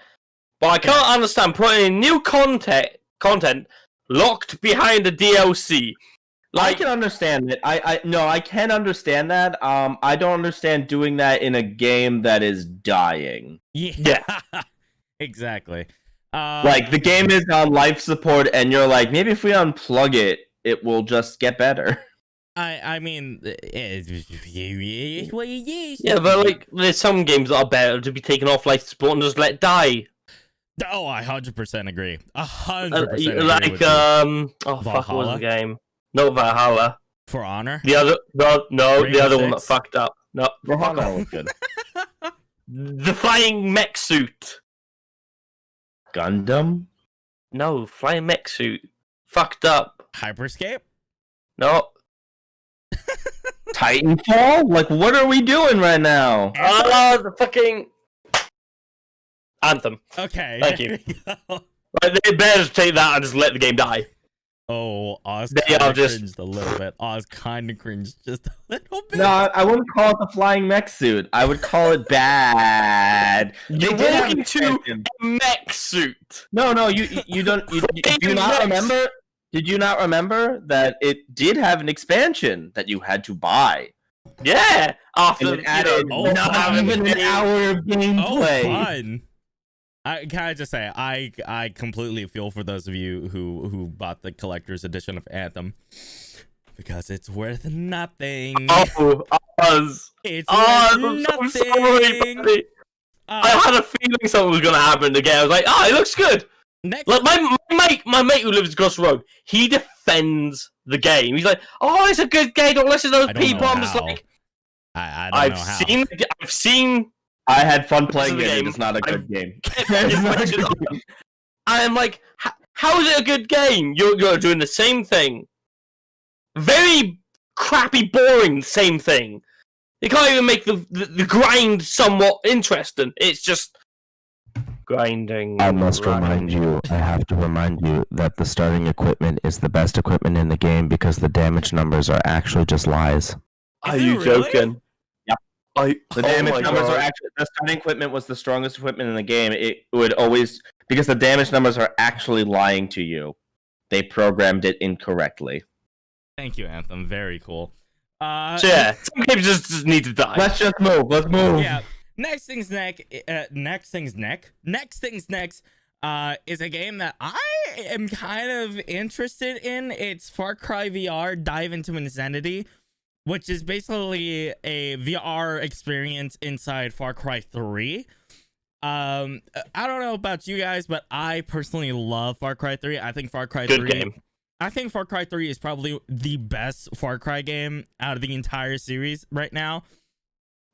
but I can't understand putting in new content locked behind a DLC. I can understand it. I can understand that. I don't understand doing that in a game that is dying. Yeah. Exactly. Like the game is on life support, and you're like, maybe if we unplug it, it will just get better. I mean, yeah, but like, there's some games that are better to be taken off life support and just let die. Oh, I 100% agree. 100% agree Like with you. Fuck, what was the game? Not Valhalla. For Honor. The other no, Rainbow the other one that Six? fucked up. No, Valhalla was good. the flying mech suit. Gundam. No, flying mech suit. Fucked up. Hyperscape. No. Titanfall? Like, what are we doing right now? Oh, the fucking Anthem. Okay. Thank you. Like, they better just take that and just let the game die. Oh, Oz They kind are of just- cringed a little bit. Oz kind of cringed just a little bit. No, I wouldn't call it the flying mech suit. I would call it bad. You're did have walking to expansion. a mech suit. No, you don't. You do not Mechs. remember? Did you not remember that it did have an expansion that you had to buy? Yeah. After And it added Oh, not fun. even an hour of Oh, gameplay. fun. Can I just say, I completely feel for those of you who bought the collector's edition of Anthem. Because it's worth nothing. Oh, Oz. It's I'm worth so nothing. sorry, buddy. I had a feeling something was gonna happen again. I was like, oh, it looks good. Next, Like my mate who lives across the road, he defends the game. He's like, "Oh, it's a good game. Don't listen to those I don't people." know I'm just how. like, I don't know how. I've seen. I had fun playing This is it. a It game. is not a good game. I'm like, how is it a good game? You're doing the same thing. Very crappy, boring, same thing. You can't even make the grind somewhat interesting. It's just grinding. I have to remind you that the starting equipment is the best equipment in the game because the damage numbers are actually just lies. Are Is it you really? joking? The damage numbers are actually the starting equipment was the strongest equipment in the game. It would always because the damage numbers are actually lying to you. They programmed it incorrectly. Thank you, Anthem. Very cool. So yeah, some games just need to die. Let's just move. Let's move. Yeah. Next thing's next is a game that I am kind of interested in. It's Far Cry VR Dive into Insanity, which is basically a VR experience inside Far Cry 3. I don't know about you guys, but I personally love Far Cry 3. I think Far Cry 3 Good game. I think Far Cry 3 is probably the best Far Cry game out of the entire series right now.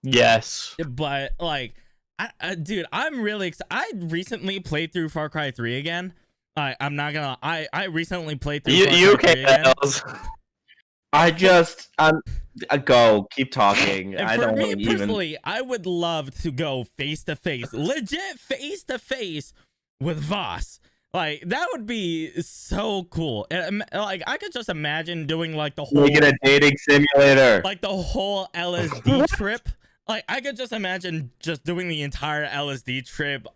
Yes. But like, dude, I'm really excited. I recently played through Far Cry 3 again. I'm not gonna. I recently played through. You Far Cry 3 okay? again. I just go keep talking. And I for don't me want to even. personally, I would love to go face to face, legit face to face with Voss. Like that would be so cool. And like I could just imagine doing like the whole Make it a dating simulator. like the whole LSD trip. Like I could just imagine just doing the entire LSD trip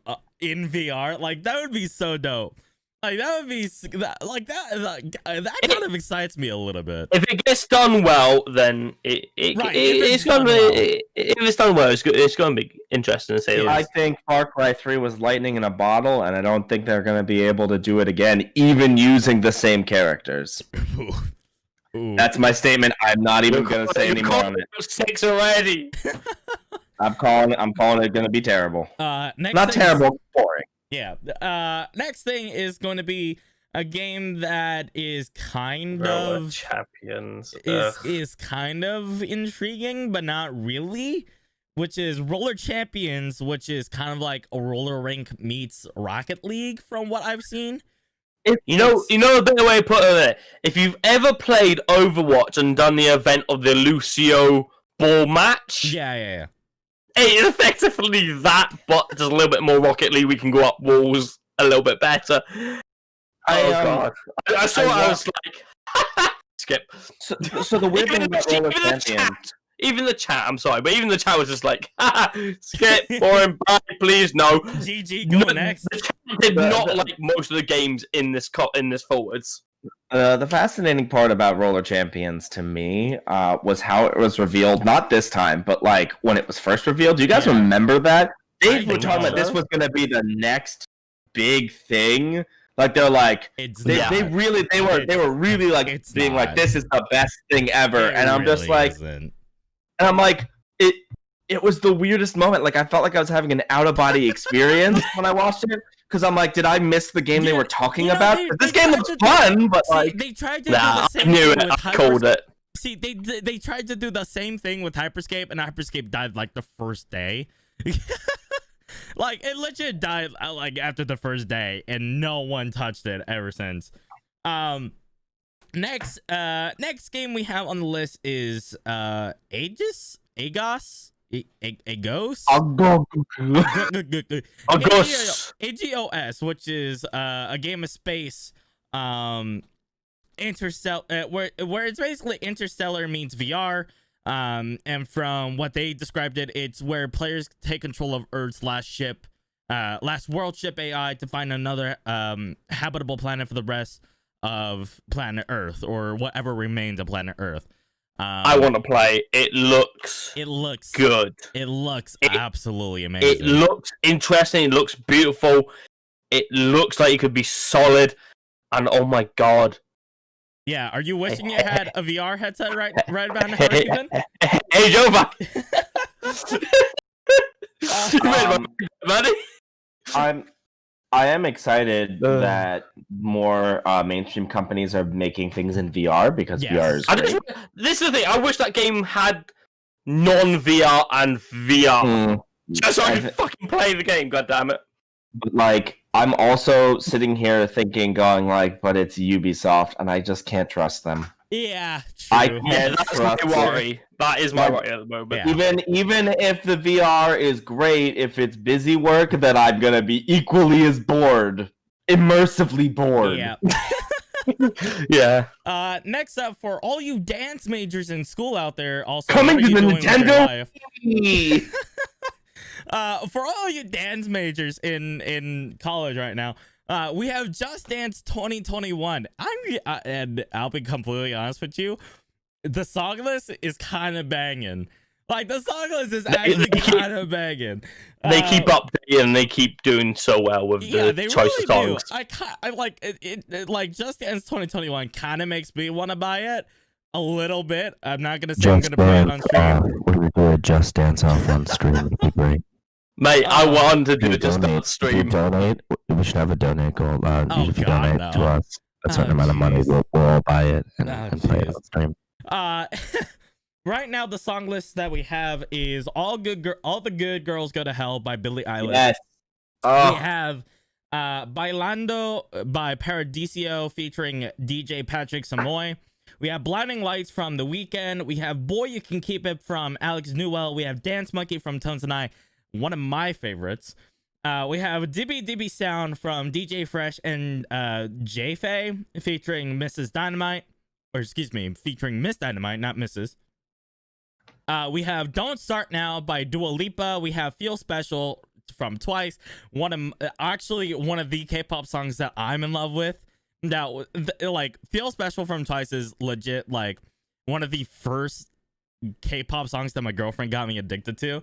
in VR. Like that would be so dope. Like that would be that kind of excites me a little bit. If it gets done well, then Right, it's gonna be. If it's done well, it's gonna be interesting to say. the I least. think Far Cry 3 was lightning in a bottle, and I don't think they're going to be able to do it again, even using the same characters. Ooh. That's my statement. I'm not even going to say anymore on it. 6 already. I'm calling it going to be terrible. Next Not thing terrible, boring. Yeah. Next thing is going to be a game that is kind Roller of champions. is kind of intriguing, but not really. Which is Roller Champions, which is kind of like a roller rink meets Rocket League, from what I've seen. You know a better way to put it there. If you've ever played Overwatch and done the event of the Lucio ball match, Yeah. it is effectively that, but just a little bit more Rocket League. We can go up walls a little bit better. God! I saw it. I was like, skip. So the weird thing about Roller Champions. Even the chat, I'm sorry, but even the chat was just like, skip, boring, bye, please, no. GG, go next. The chat did not like most of the games in this forwards. The fascinating part about Roller Champions to me was how it was revealed. Not this time, but like when it was first revealed. Do you guys remember that? They were talking about this was going to be the next big thing. Like they're like they were really like being like this is the best thing ever, and I'm just like. And I'm like, it was the weirdest moment. Like I felt like I was having an out of body experience when I watched it because I'm like, did I miss the game they were talking know, about? This game looks fun, but like, they tried to do the same I knew thing it. with I called it. See, they tried to do the same thing with Hyperscape, and Hyperscape died like the first day. Like, it legit died like after the first day, and no one touched it ever since. Next game we have on the list is Agos, AGOS, which is a game of space, interstellar, where it's basically interstellar means VR. And from what they described it, it's where players take control of Earth's last world ship AI to find another habitable planet for the rest of planet Earth, or whatever remains of planet Earth. I want to play. It looks good. It looks absolutely amazing. It looks interesting. It looks beautiful. It looks like it could be solid. And oh my god. Yeah, are you wishing you had a VR headset right about now, Ethan? Hey, Jova! I am excited that more mainstream companies are making things in VR, because VR is great. This is the thing. I wish that game had non-VR and VR. Just so I can fucking play the game, goddammit. But like, I'm also sitting here going like, but it's Ubisoft, and I just can't trust them. Yeah, true. I can't trust my worry. That is my worry at the moment. Yeah. Even if the VR is great, if it's busy work, then I'm gonna be equally as bored, immersively bored. Yeah. Yeah. Next up, for all you dance majors in school out there, also coming to the Nintendo. For all you dance majors in college right now, we have Just Dance 2021. And I'll be completely honest with you, the song list is kind of banging. Like, the song list is actually kind of banging. They keep updating and they keep doing so well with the choice of songs. I like it. Like, Just Dance 2021 kind of makes me want to buy it a little bit. I'm not gonna say I'm gonna play it on stream. We do a Just Dance off on stream. It'd be great. Mate, I want to do it just on If stream. you donate, we should have a donate goal. If you donate to us a certain amount of money, we'll all buy it and play it on stream. Right now, the song list that we have is All the Good Girls Go to Hell by Billie Eilish. Yes. We have Bailando by Paradiso featuring DJ Patrick Samoy. We have Blinding Lights from The Weeknd. We have Boy You Can Keep It from Alex Newell. We have Dance Monkey from Tones and I, one of my favorites. We have Dibby Dibby Sound from DJ Fresh and J-Fay featuring Mrs. Dynamite. Or excuse me, featuring Miss Dynamite, not Mrs. We have Don't Start Now by Dua Lipa. We have Feel Special from Twice. One of the K-pop songs that I'm in love with. Now, like, Feel Special from Twice is legit, like, one of the first K-pop songs that my girlfriend got me addicted to.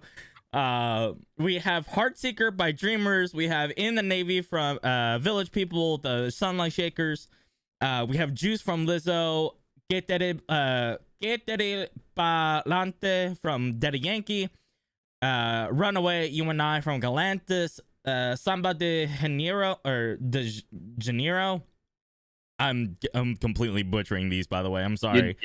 We have Heartseeker by Dreamers. We have In the Navy from Village People, the Sunlight Shakers. We have Juice from Lizzo. Get Daddy Palante from Daddy Yankee. Runaway You and I from Galantis. Samba de Janeiro. I'm completely butchering these, by the way. I'm sorry.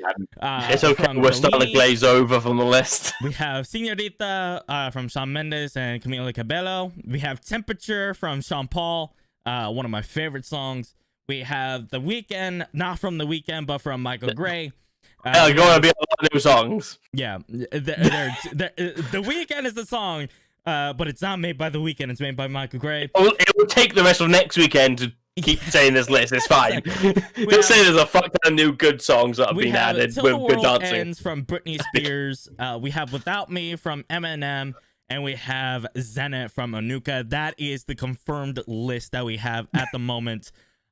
It's okay. We're starting to glaze over from the list. We have Señorita from Shawn Mendes and Camila Cabello. We have Temperature from Sean Paul, one of my favorite songs. We have The Weeknd, not from The Weeknd, but from Michael Gray. Going to be a lot of new songs. Yeah, The Weeknd is the song, but it's not made by The Weeknd. It's made by Michael Gray. It will take the rest of next weekend to keep saying this list. It's fine. Let's say there's a fuck ton of new good songs that have been added with good dancing. Ends from Britney Spears. We have Without Me from Eminem. And we have Zenit from Anuka. That is the confirmed list that we have at the moment.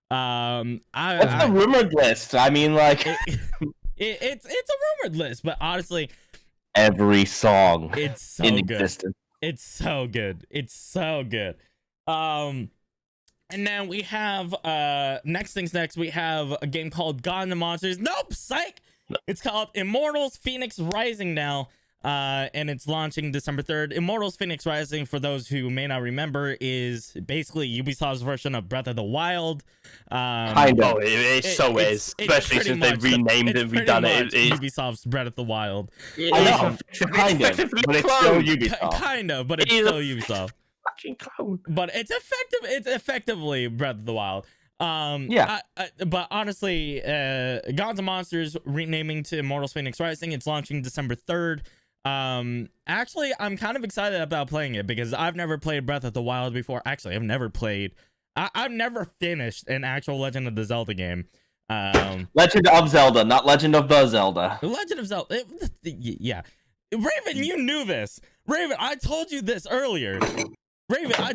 What's the rumored list? I mean, like, it's a rumored list, but honestly, every song it's so in good. existence. It's so good. It's so good. And then we have next things next. We have a game called God and the Monsters. Nope, psych. It's called Immortals Phoenix Rising now. and it's launching December 3rd. Immortals Phoenix Rising, for those who may not remember, is basically Ubisoft's version of Breath of the Wild. Kind of. Oh, it so is. Especially since they've renamed it, redone it. Ubisoft's Breath of the Wild. I know, kind of, but it's still Ubisoft. Kind of, but it's still Ubisoft. Fucking clone. But it's effective. It's effectively Breath of the Wild. But honestly, Gods and Monsters renaming to Immortals Phoenix Rising. It's launching December 3rd. Actually, I'm kind of excited about playing it because I've never played Breath of the Wild before. Actually, I've never finished an actual Legend of the Zelda game. Legend of Zelda, not Legend of the Zelda. Legend of Zelda. Yeah. Raven, you knew this. Raven, I told you this earlier. I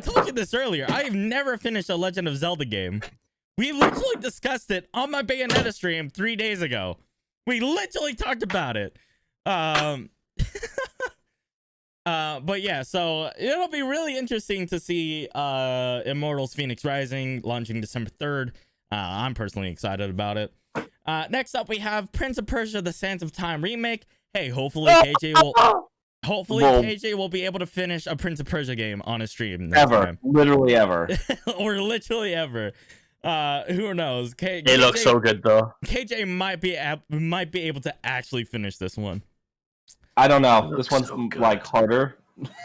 have never finished a Legend of Zelda game. We literally discussed it on my Bayonetta stream 3 days ago. We literally talked about it. But yeah, so it'll be really interesting to see Immortals Phoenix Rising launching December 3rd. I'm personally excited about it. Next up, we have Prince of Persia: The Sands of Time remake. Hey, hopefully KJ will be able to finish a Prince of Persia game on a stream next time. Literally ever. Or literally ever. Who knows? It looks so good though. KJ might be able to actually finish this one. I don't know. This one's so like harder.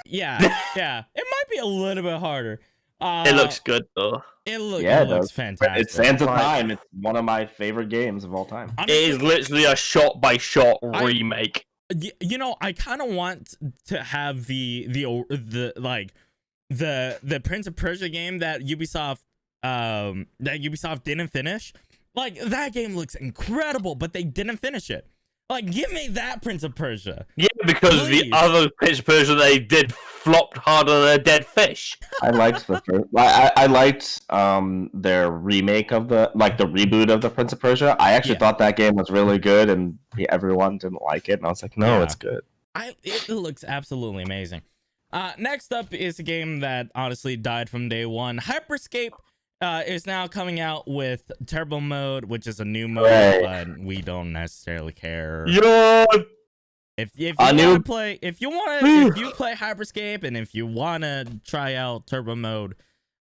Yeah. It might be a little bit harder. It looks good though. It looks fantastic. It's Sands of Time. It's one of my favorite games of all time. Honestly, it is literally a shot-by-shot remake. You know, I kind of want to have the Prince of Persia game that Ubisoft didn't finish. Like, that game looks incredible, but they didn't finish it. Like, give me that Prince of Persia. Yeah, because the other Prince of Persia they did flopped harder than a dead fish. I liked the first. I liked their remake of the reboot of the Prince of Persia. I actually thought that game was really good, and everyone didn't like it. And I was like, no, it's good. It looks absolutely amazing. Next up is a game that honestly died from day one. Hyperscape is now coming out with Turbo Mode, which is a new mode, but we don't necessarily care. Yo! If you play Hyperscape and if you wanna try out Turbo Mode,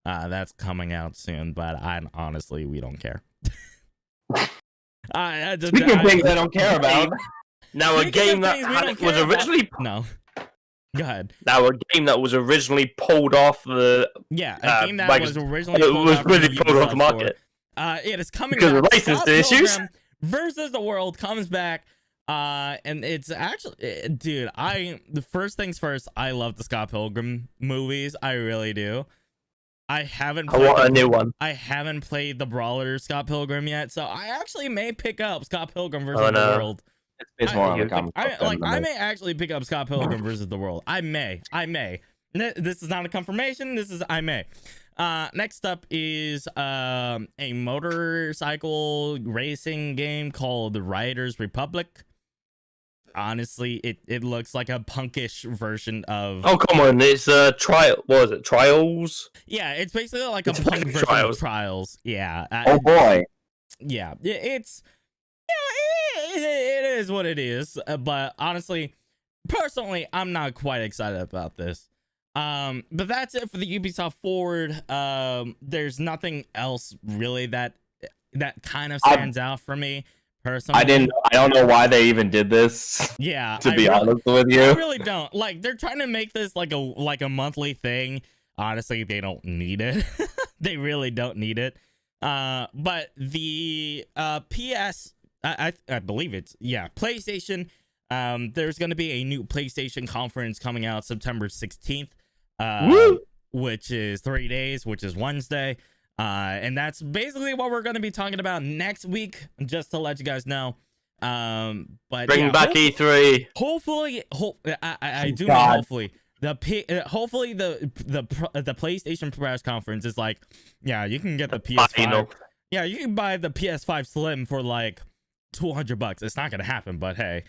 that's coming out soon. But honestly, we don't care. Speaking of things I don't care about. Now, a game that was originally Go ahead. Now, a game that was originally pulled off the a game that was originally pulled off the market. It is coming because of license issues. Versus the World comes back, and it's actually, dude. The first things first. I love the Scott Pilgrim movies. I really do. I want a new one. I haven't played the Brawler Scott Pilgrim yet, so I actually may pick up Scott Pilgrim versus the World. It's more on the comic book. I may actually pick up Scott Pilgrim versus the World. I may. This is not a confirmation. This is I may. Next up is a motorcycle racing game called The Riders Republic. Honestly, it looks like a punkish version of. Oh come on! It's trial. What is it? Trials? Yeah, it's basically like a punk version of Trials. Yeah. Oh boy. Yeah, it's. It is what it is, but honestly, personally, I'm not quite excited about this. But that's it for the Ubisoft Forward. There's nothing else really that kind of stands out for me personally. I don't know why they even did this. Yeah, to be honest with you, I really don't. Like, they're trying to make this like a monthly thing. Honestly, they don't need it. They really don't need it. But the PS. I believe it's PlayStation. There's going to be a new PlayStation conference coming out September 16th, which is 3 days, which is Wednesday. And that's basically what we're going to be talking about next week, just to let you guys know. But bring back E3. Hopefully, I do mean hopefully. Hopefully the PlayStation press conference is like, you can get the PS5. Yeah, you can buy the PS5 Slim for like $200. It's not gonna happen, but hey.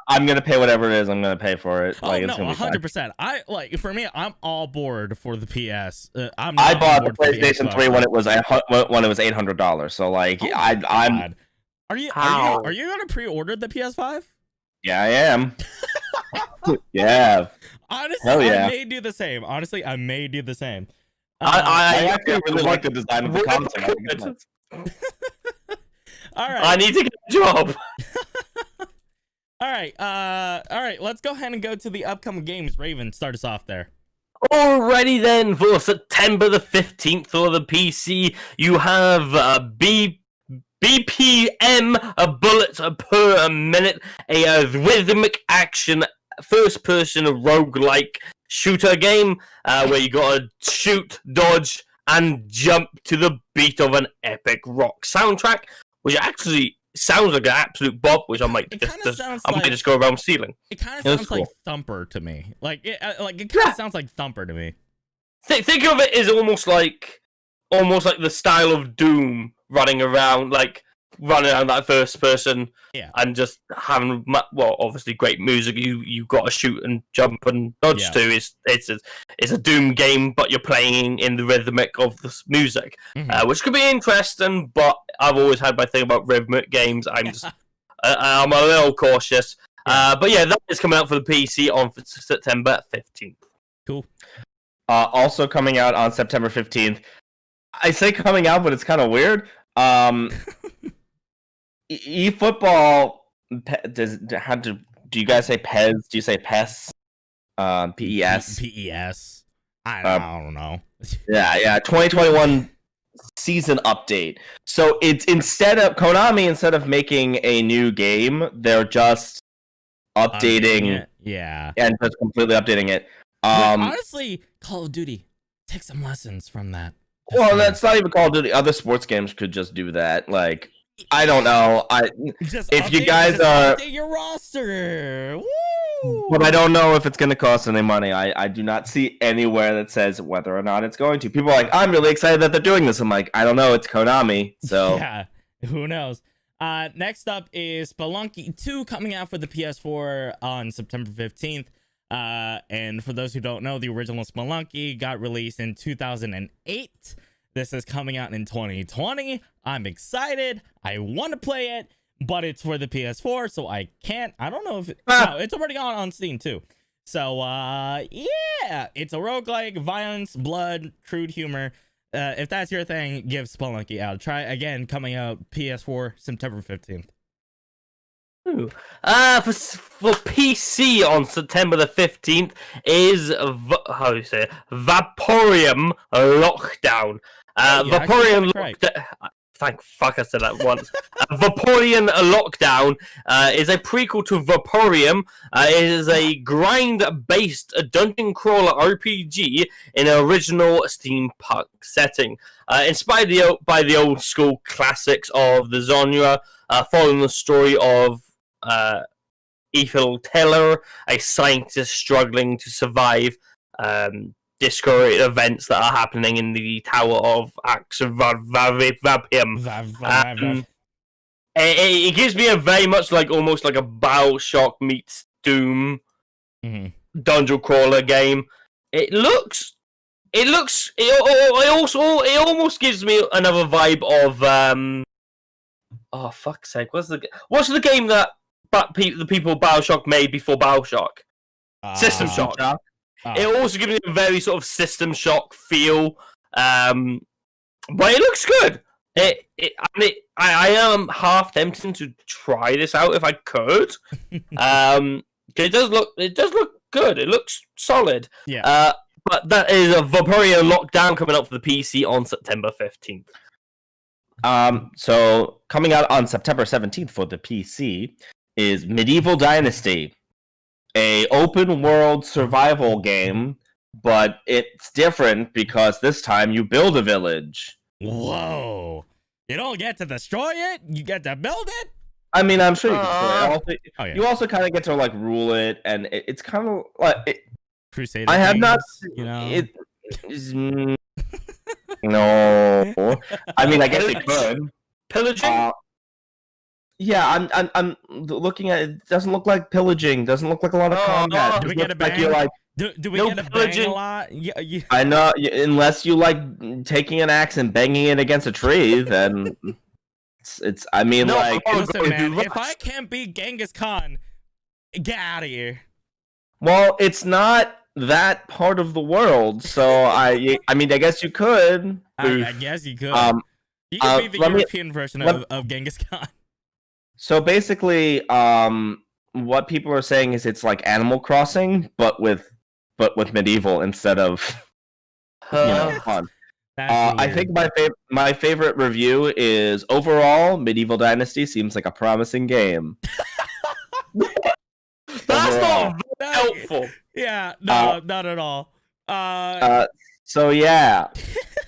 I'm gonna pay whatever it is. I'm gonna pay for it. Like, no, 100%. For me, I'm all board for the PS. I bought the PlayStation 3 when it was $800. So like, I'm. Are you gonna pre-order the PS5? Yeah, I am. Yeah. Honestly, I may do the same. I actually really like the design of the console. All right. I need to get a job. All right. Let's go ahead and go to the upcoming games. Raven, start us off there. Alrighty then, for September the 15th for the PC, you have BPM, a bullet per minute, a rhythmic action first-person roguelike shooter game where you gotta shoot, dodge, and jump to the beat of an epic rock soundtrack, which actually sounds like an absolute bop, which I might just go around stealing. It kind of sounds like Thumper to me. It kind of sounds like Thumper to me. Think of it as almost like the style of Doom running around that first person, and just having obviously great music. You got to shoot and jump and dodge to. It's a Doom game, but you're playing in the rhythmic of the music, which could be interesting. But I've always had my thing about rhythmic games. I'm a little cautious. But yeah, that is coming out for the PC on September 15th. Cool. Also coming out on September 15th. I say coming out, but it's kind of weird. eFootball do you guys say PES? Do you say PES? PES. PES. I don't know. Yeah. 2021 season update. So it's instead of making a new game, they're just updating it. And just completely updating it. Honestly, Call of Duty, take some lessons from that. Well, that's not even Call of Duty. Other sports games could just do that. I don't know. Update your roster. Woo! But I don't know if it's going to cost any money. I do not see anywhere that says whether or not it's going to. People are like, I'm really excited that they're doing this. I'm like, I don't know. It's Konami. So yeah, who knows? Next up is Spelunky 2 coming out for the PS4 on September 15th. And for those who don't know, the original Spelunky got released in 2008. This is coming out in 2020. I'm excited. I want to play it, but it's for the PS4, so I can't. I don't know if no, it's already on Steam too. So yeah, it's a roguelike, violence, blood, crude humor. If that's your thing, give Spelunky out. Try again, coming out PS4 September 15th. For PC on September the 15th is Vaporium Lockdown. Vaporium Lockdown. Thank fuck I said that once. Vaporeon Lockdown is a prequel to Vaporium. It is a grind-based dungeon crawler RPG in an original steampunk setting. Inspired by the old school classics of the genre, following the story of Ethel Teller, a scientist struggling to survive discordant events that are happening in the Tower of Vapium. It gives me a very much almost like a BioShock meets Doom dungeon crawler game. It almost gives me another vibe of oh fuck's sake, what's the game that the people of BioShock made before BioShock? System Shock. It also gives me a very sort of System Shock feel, but it looks good. I am half tempted to try this out if I could. It does look good. It looks solid. Yeah. But that is a Vaporeon Lockdown coming up for the PC on September 15th. So coming out on September 17th for the PC is Medieval Dynasty, a open world survival game, but it's different because this time you build a village. Whoa! You don't get to destroy it; you get to build it. I mean, I'm sure you can destroy it. You also kind of get to rule it, and it's kind of like Crusader. I have not, you know. No, I mean, I guess it could. Pillaging. Yeah, I'm looking at it. It doesn't look like pillaging. Doesn't look like a lot of combat. Do we get a bang? Do we get a bang a lot? Yeah. I know, unless you like taking an axe and banging it against a tree, then it's. I mean, listen, man. If I can't beat Genghis Khan Get out of here. Well, it's not that part of the world, so I mean, I guess you could. I guess you could. You could be the European version of Genghis Khan. So basically, what people are saying is it's like Animal Crossing, but with medieval instead of fun. I think my favorite review is overall Medieval Dynasty seems like a promising game. That's not helpful. Yeah, no, not at all. So yeah,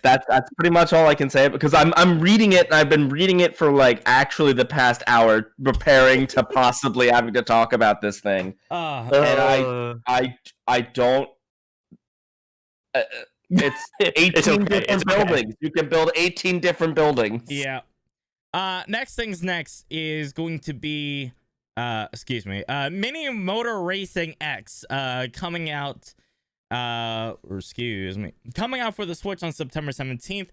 that's pretty much all I can say because I'm reading it and I've been reading it for like actually the past hour, preparing to possibly having to talk about this thing. And I don't. It's 18 different buildings. You can build 18 different buildings. Yeah. Next things next is going to be Mini Motor Racing X coming out coming out for the Switch on September 17th.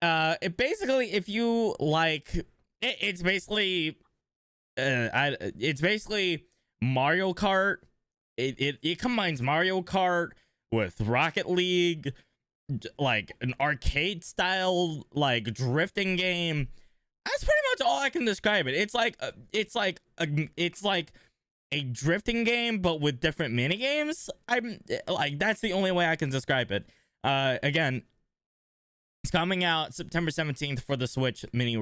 It basically, if you like, it's basically Mario Kart. It combines Mario Kart with Rocket League, like an arcade style like drifting game. That's pretty much all I can describe it. It's like a drifting game, but with different mini games. That's the only way I can describe it. Again, it's coming out September 17th for the Switch. Mini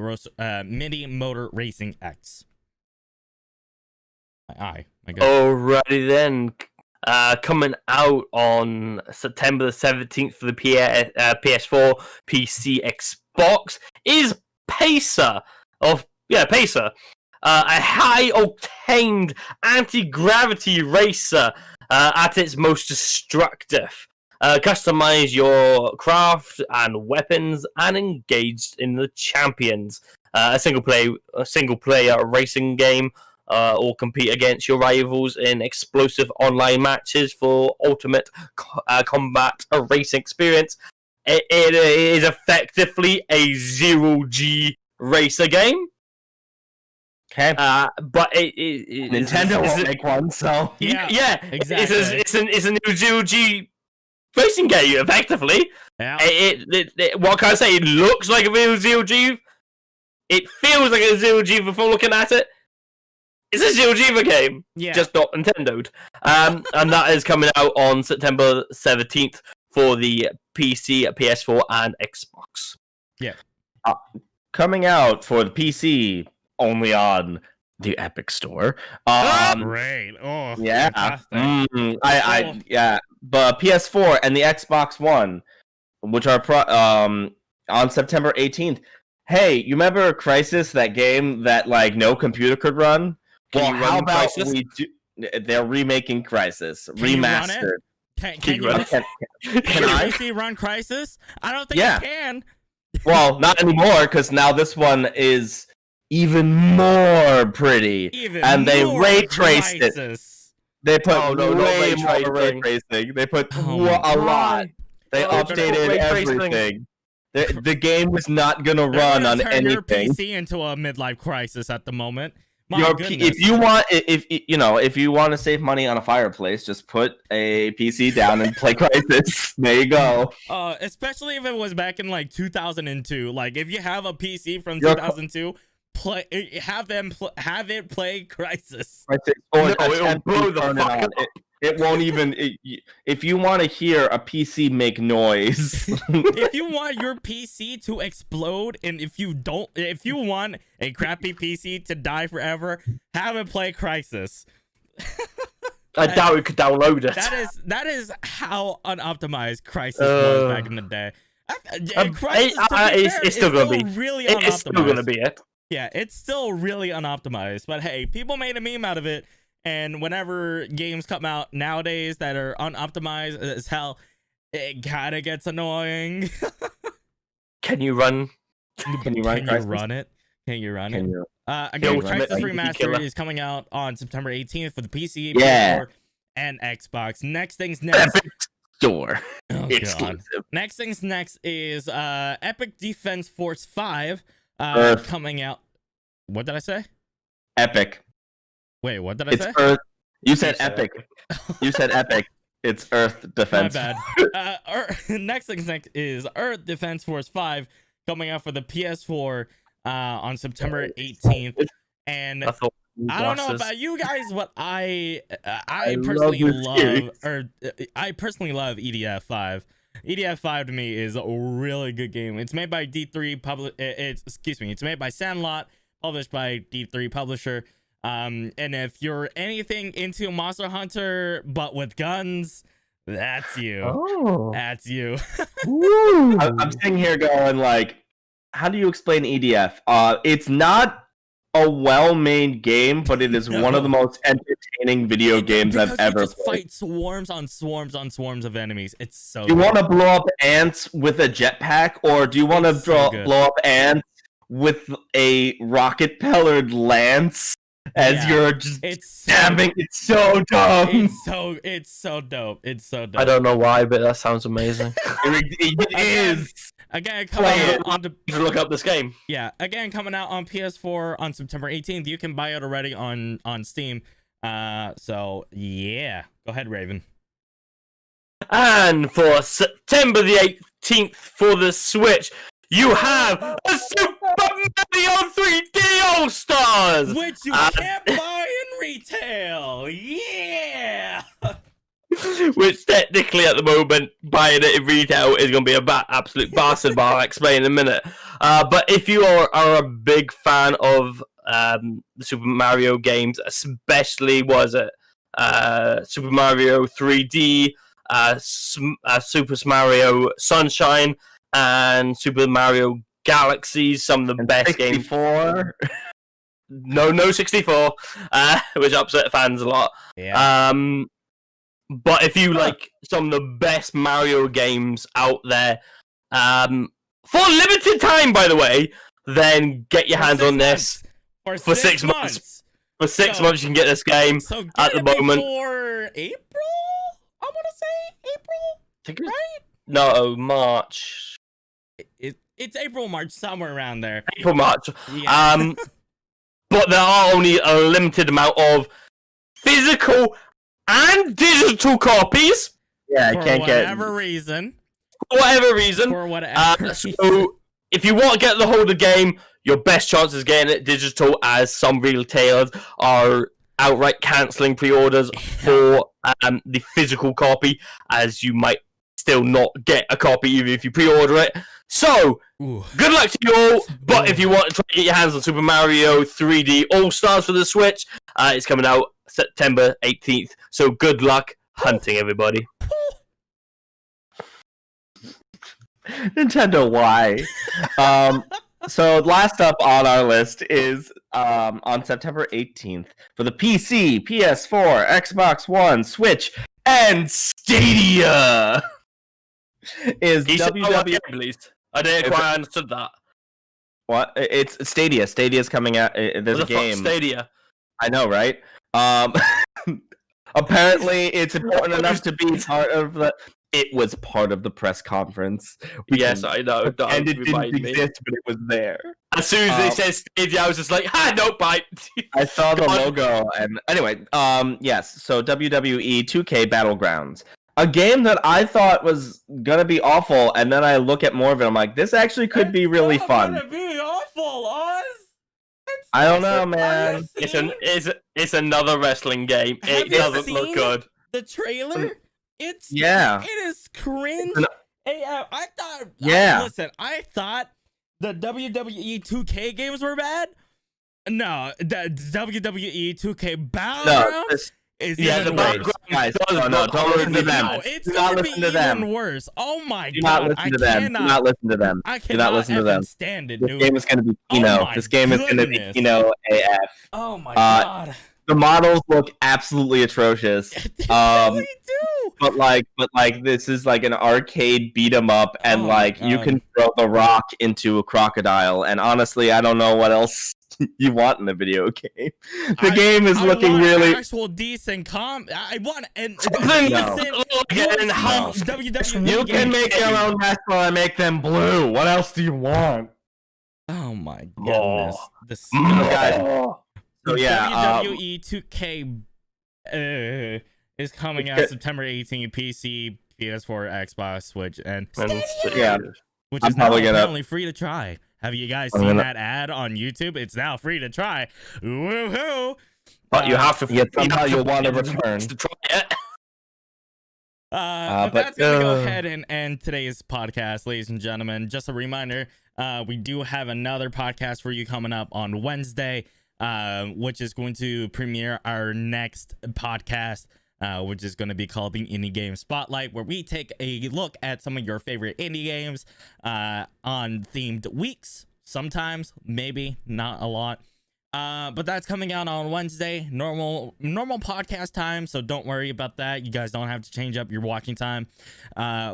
Motor Racing X. My God. Alrighty then. Coming out on September the 17th for the PS4, PC, Xbox is Pacer. Pacer. A high-octaned anti-gravity racer at its most destructive. Customize your craft and weapons and engage in the champions. A single-player racing game, or compete against your rivals in explosive online matches for ultimate combat racing experience. It is effectively a zero-G racer game. Okay, but Nintendo won't make one, so yeah, exactly. It's a new zero-G racing game, effectively. Yeah. What can I say? It looks like a real zero-G. It feels like a zero-G before looking at it. It's a zero-G game, just not Nintendo'd. And that is coming out on September 17th for the PC, PS4, and Xbox. Yeah. Coming out for the PC only on the Epic Store. Great. Oh, yeah. But PS4 and the Xbox One, which are on September 18th. Hey, you remember Crysis, that game that like no computer could run? Well, how about they're remaking Crysis, remastered. Can I run Crysis? I don't think you can. Well, not anymore, because now this one is even more pretty. They ray traced it. They put way more ray tracing. They put a lot. They updated everything. The game was not gonna run on anything. Your PC into a midlife crisis at the moment. If you want to save money on a fireplace, just put a PC down and play Crysis. There you go. Especially if it was back in like 2002. Like if you have a PC from 2002, have it play Crysis. It'll blow the fuck up. It won't even. If you want to hear a PC make noise, if you want your PC to explode, and if you want a crappy PC to die forever, have it play Crysis. I doubt we could download it. That is how unoptimized Crysis was back in the day. It's still gonna be really unoptimized. It's still gonna be it. Yeah, it's still really unoptimized. But hey, people made a meme out of it. And whenever games come out nowadays that are unoptimized as hell, it kind of gets annoying. Can you run it? Can you run it? Again, Crysis Remastered is coming out on September 18th for the PC, PS4, and Xbox. Next thing's next. Epic Store. Oh, God. Next thing's next is Epic Defense Force 5 coming out. What did I say? Epic. Wait, what did I say? You said epic. You said epic. It's Earth Defense. My bad. Next thing is Earth Defense Force 5 coming out for the PS4 on September 18th. And I don't know about you guys, but I personally love EDF 5. EDF 5 to me is a really good game. It's made by D3 it's made by Sandlot, published by D3 publisher. And if you're anything into Monster Hunter but with guns, that's you. Oh. That's you. I'm sitting here going like, how do you explain EDF? It's not a well-made game, but it is one of the most entertaining video games I've ever played. Fight swarms on swarms on swarms of enemies. It's so. Do you want to blow up ants with a jetpack, or do you want to blow up ants with a rocket-powered lance? As you're just stabbing, it's so dumb. It's so dope. It's so dope. I don't know why, but that sounds amazing. It is. Again, coming out on look up this game. Yeah, again coming out on PS4 on September 18th. You can buy it already on Steam. So yeah, go ahead, Raven. And for September the 18th for the Switch, you have a Super Mario 3D All Stars, which you can't buy in retail. Yeah. Which technically at the moment, buying it in retail is going to be a absolute bastard, but I'll explain in a minute. But if you are a big fan of the Super Mario games, especially Super Mario 3D, Super Mario Sunshine, and Super Mario Galaxies, some of the best 64. games. No 64, which upset fans a lot. Yeah. But if you like some of the best Mario games out there, for limited time, by the way, then get your hands on this for 6 months. For 6 months, you can get this game at the moment. For April, I want to say April, right? No, March. It's April, March, somewhere around there. April, March. Yeah. But there are only a limited amount of physical and digital copies. Yeah, I can't get. For whatever reason. For whatever reason. So, if you want to get the hold of the game, your best chance is getting it digital, as some retailers are outright cancelling pre-orders for the physical copy, as you might still not get a copy even if you pre-order it. So, good luck to you all, but if you want to try to get your hands on Super Mario 3D All-Stars for the Switch, it's coming out September 18th, so good luck hunting, everybody. Nintendo, why? So last up on our list is on September 18th for the PC, PS4, Xbox One, Switch, and Stadia is WWE. I didn't quite understood that. What? It's Stadia. Stadia's coming out. There's a game. Stadia. I know, right? Apparently, it's important enough to be part of the. It was part of the press conference. Yes, I know. And it didn't exist, but it was there. As soon as they said Stadia, I was just like, no, bite. I saw the logo, and anyway, yes. So WWE 2K Battlegrounds, a game that I thought was gonna be awful, and then I look at more of it. I'm like, this actually could be really fun. It's gonna be awful, Oz. I don't know, man. It's another wrestling game. It doesn't look good. The trailer. It is cringe. I thought. Yeah. Listen, I thought the WWE 2K games were bad. No, the WWE 2K Battlegrounds is even worse. Guys, no, don't listen to them. No, it's gonna be even worse. Oh my god! Do not listen to them. I Do not listen to them. Stand it, this dude. game is gonna be Kino. This game is gonna be Kino AF. Oh my god. The models look absolutely atrocious. They really do. But like this is like an arcade beat 'em up, and you can throw the Rock into a crocodile. And honestly, I don't know what else you want in a video game. The game is looking really actual decent I want and WWE. You can make your own wrestler and make them blue. What else do you want? Oh my goodness. Guys. So yeah, WWE 2K is coming out September 18th. PC, PS4, Xbox, Switch, and yeah, which is now apparently free to try. Have you guys seen that ad on YouTube? It's now free to try. Woohoo! But you have to. Yeah, somehow you'll want to return. To try it. But that's gonna go ahead and end today's podcast, ladies and gentlemen. Just a reminder, we do have another podcast for you coming up on Wednesday, which is going to premiere our next podcast, which is going to be called the Indie Game Spotlight, where we take a look at some of your favorite indie games on themed weeks. Sometimes, maybe, not a lot. But that's coming out on Wednesday, normal podcast time, so don't worry about that. You guys don't have to change up your watching time.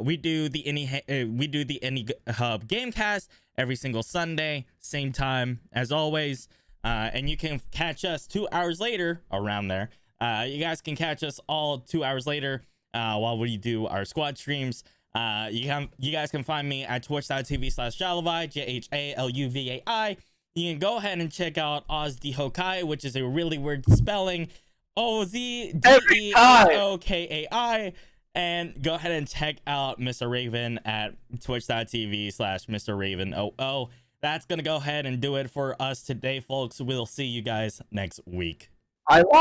We do the Indiehub Gamecast every single Sunday, same time as always. And you can catch us 2 hours later around there. You guys can catch us all 2 hours later while we do our squad streams. You guys can find me at twitch.tv/Jaluvai, JHALUVAI. You can go ahead and check out OzDehokai, which is a really weird spelling, OZDEHOKAI, and go ahead and check out Mr. Raven at twitch.tv/MrRavenOO. That's gonna go ahead and do it for us today, folks. We'll see you guys next week. I want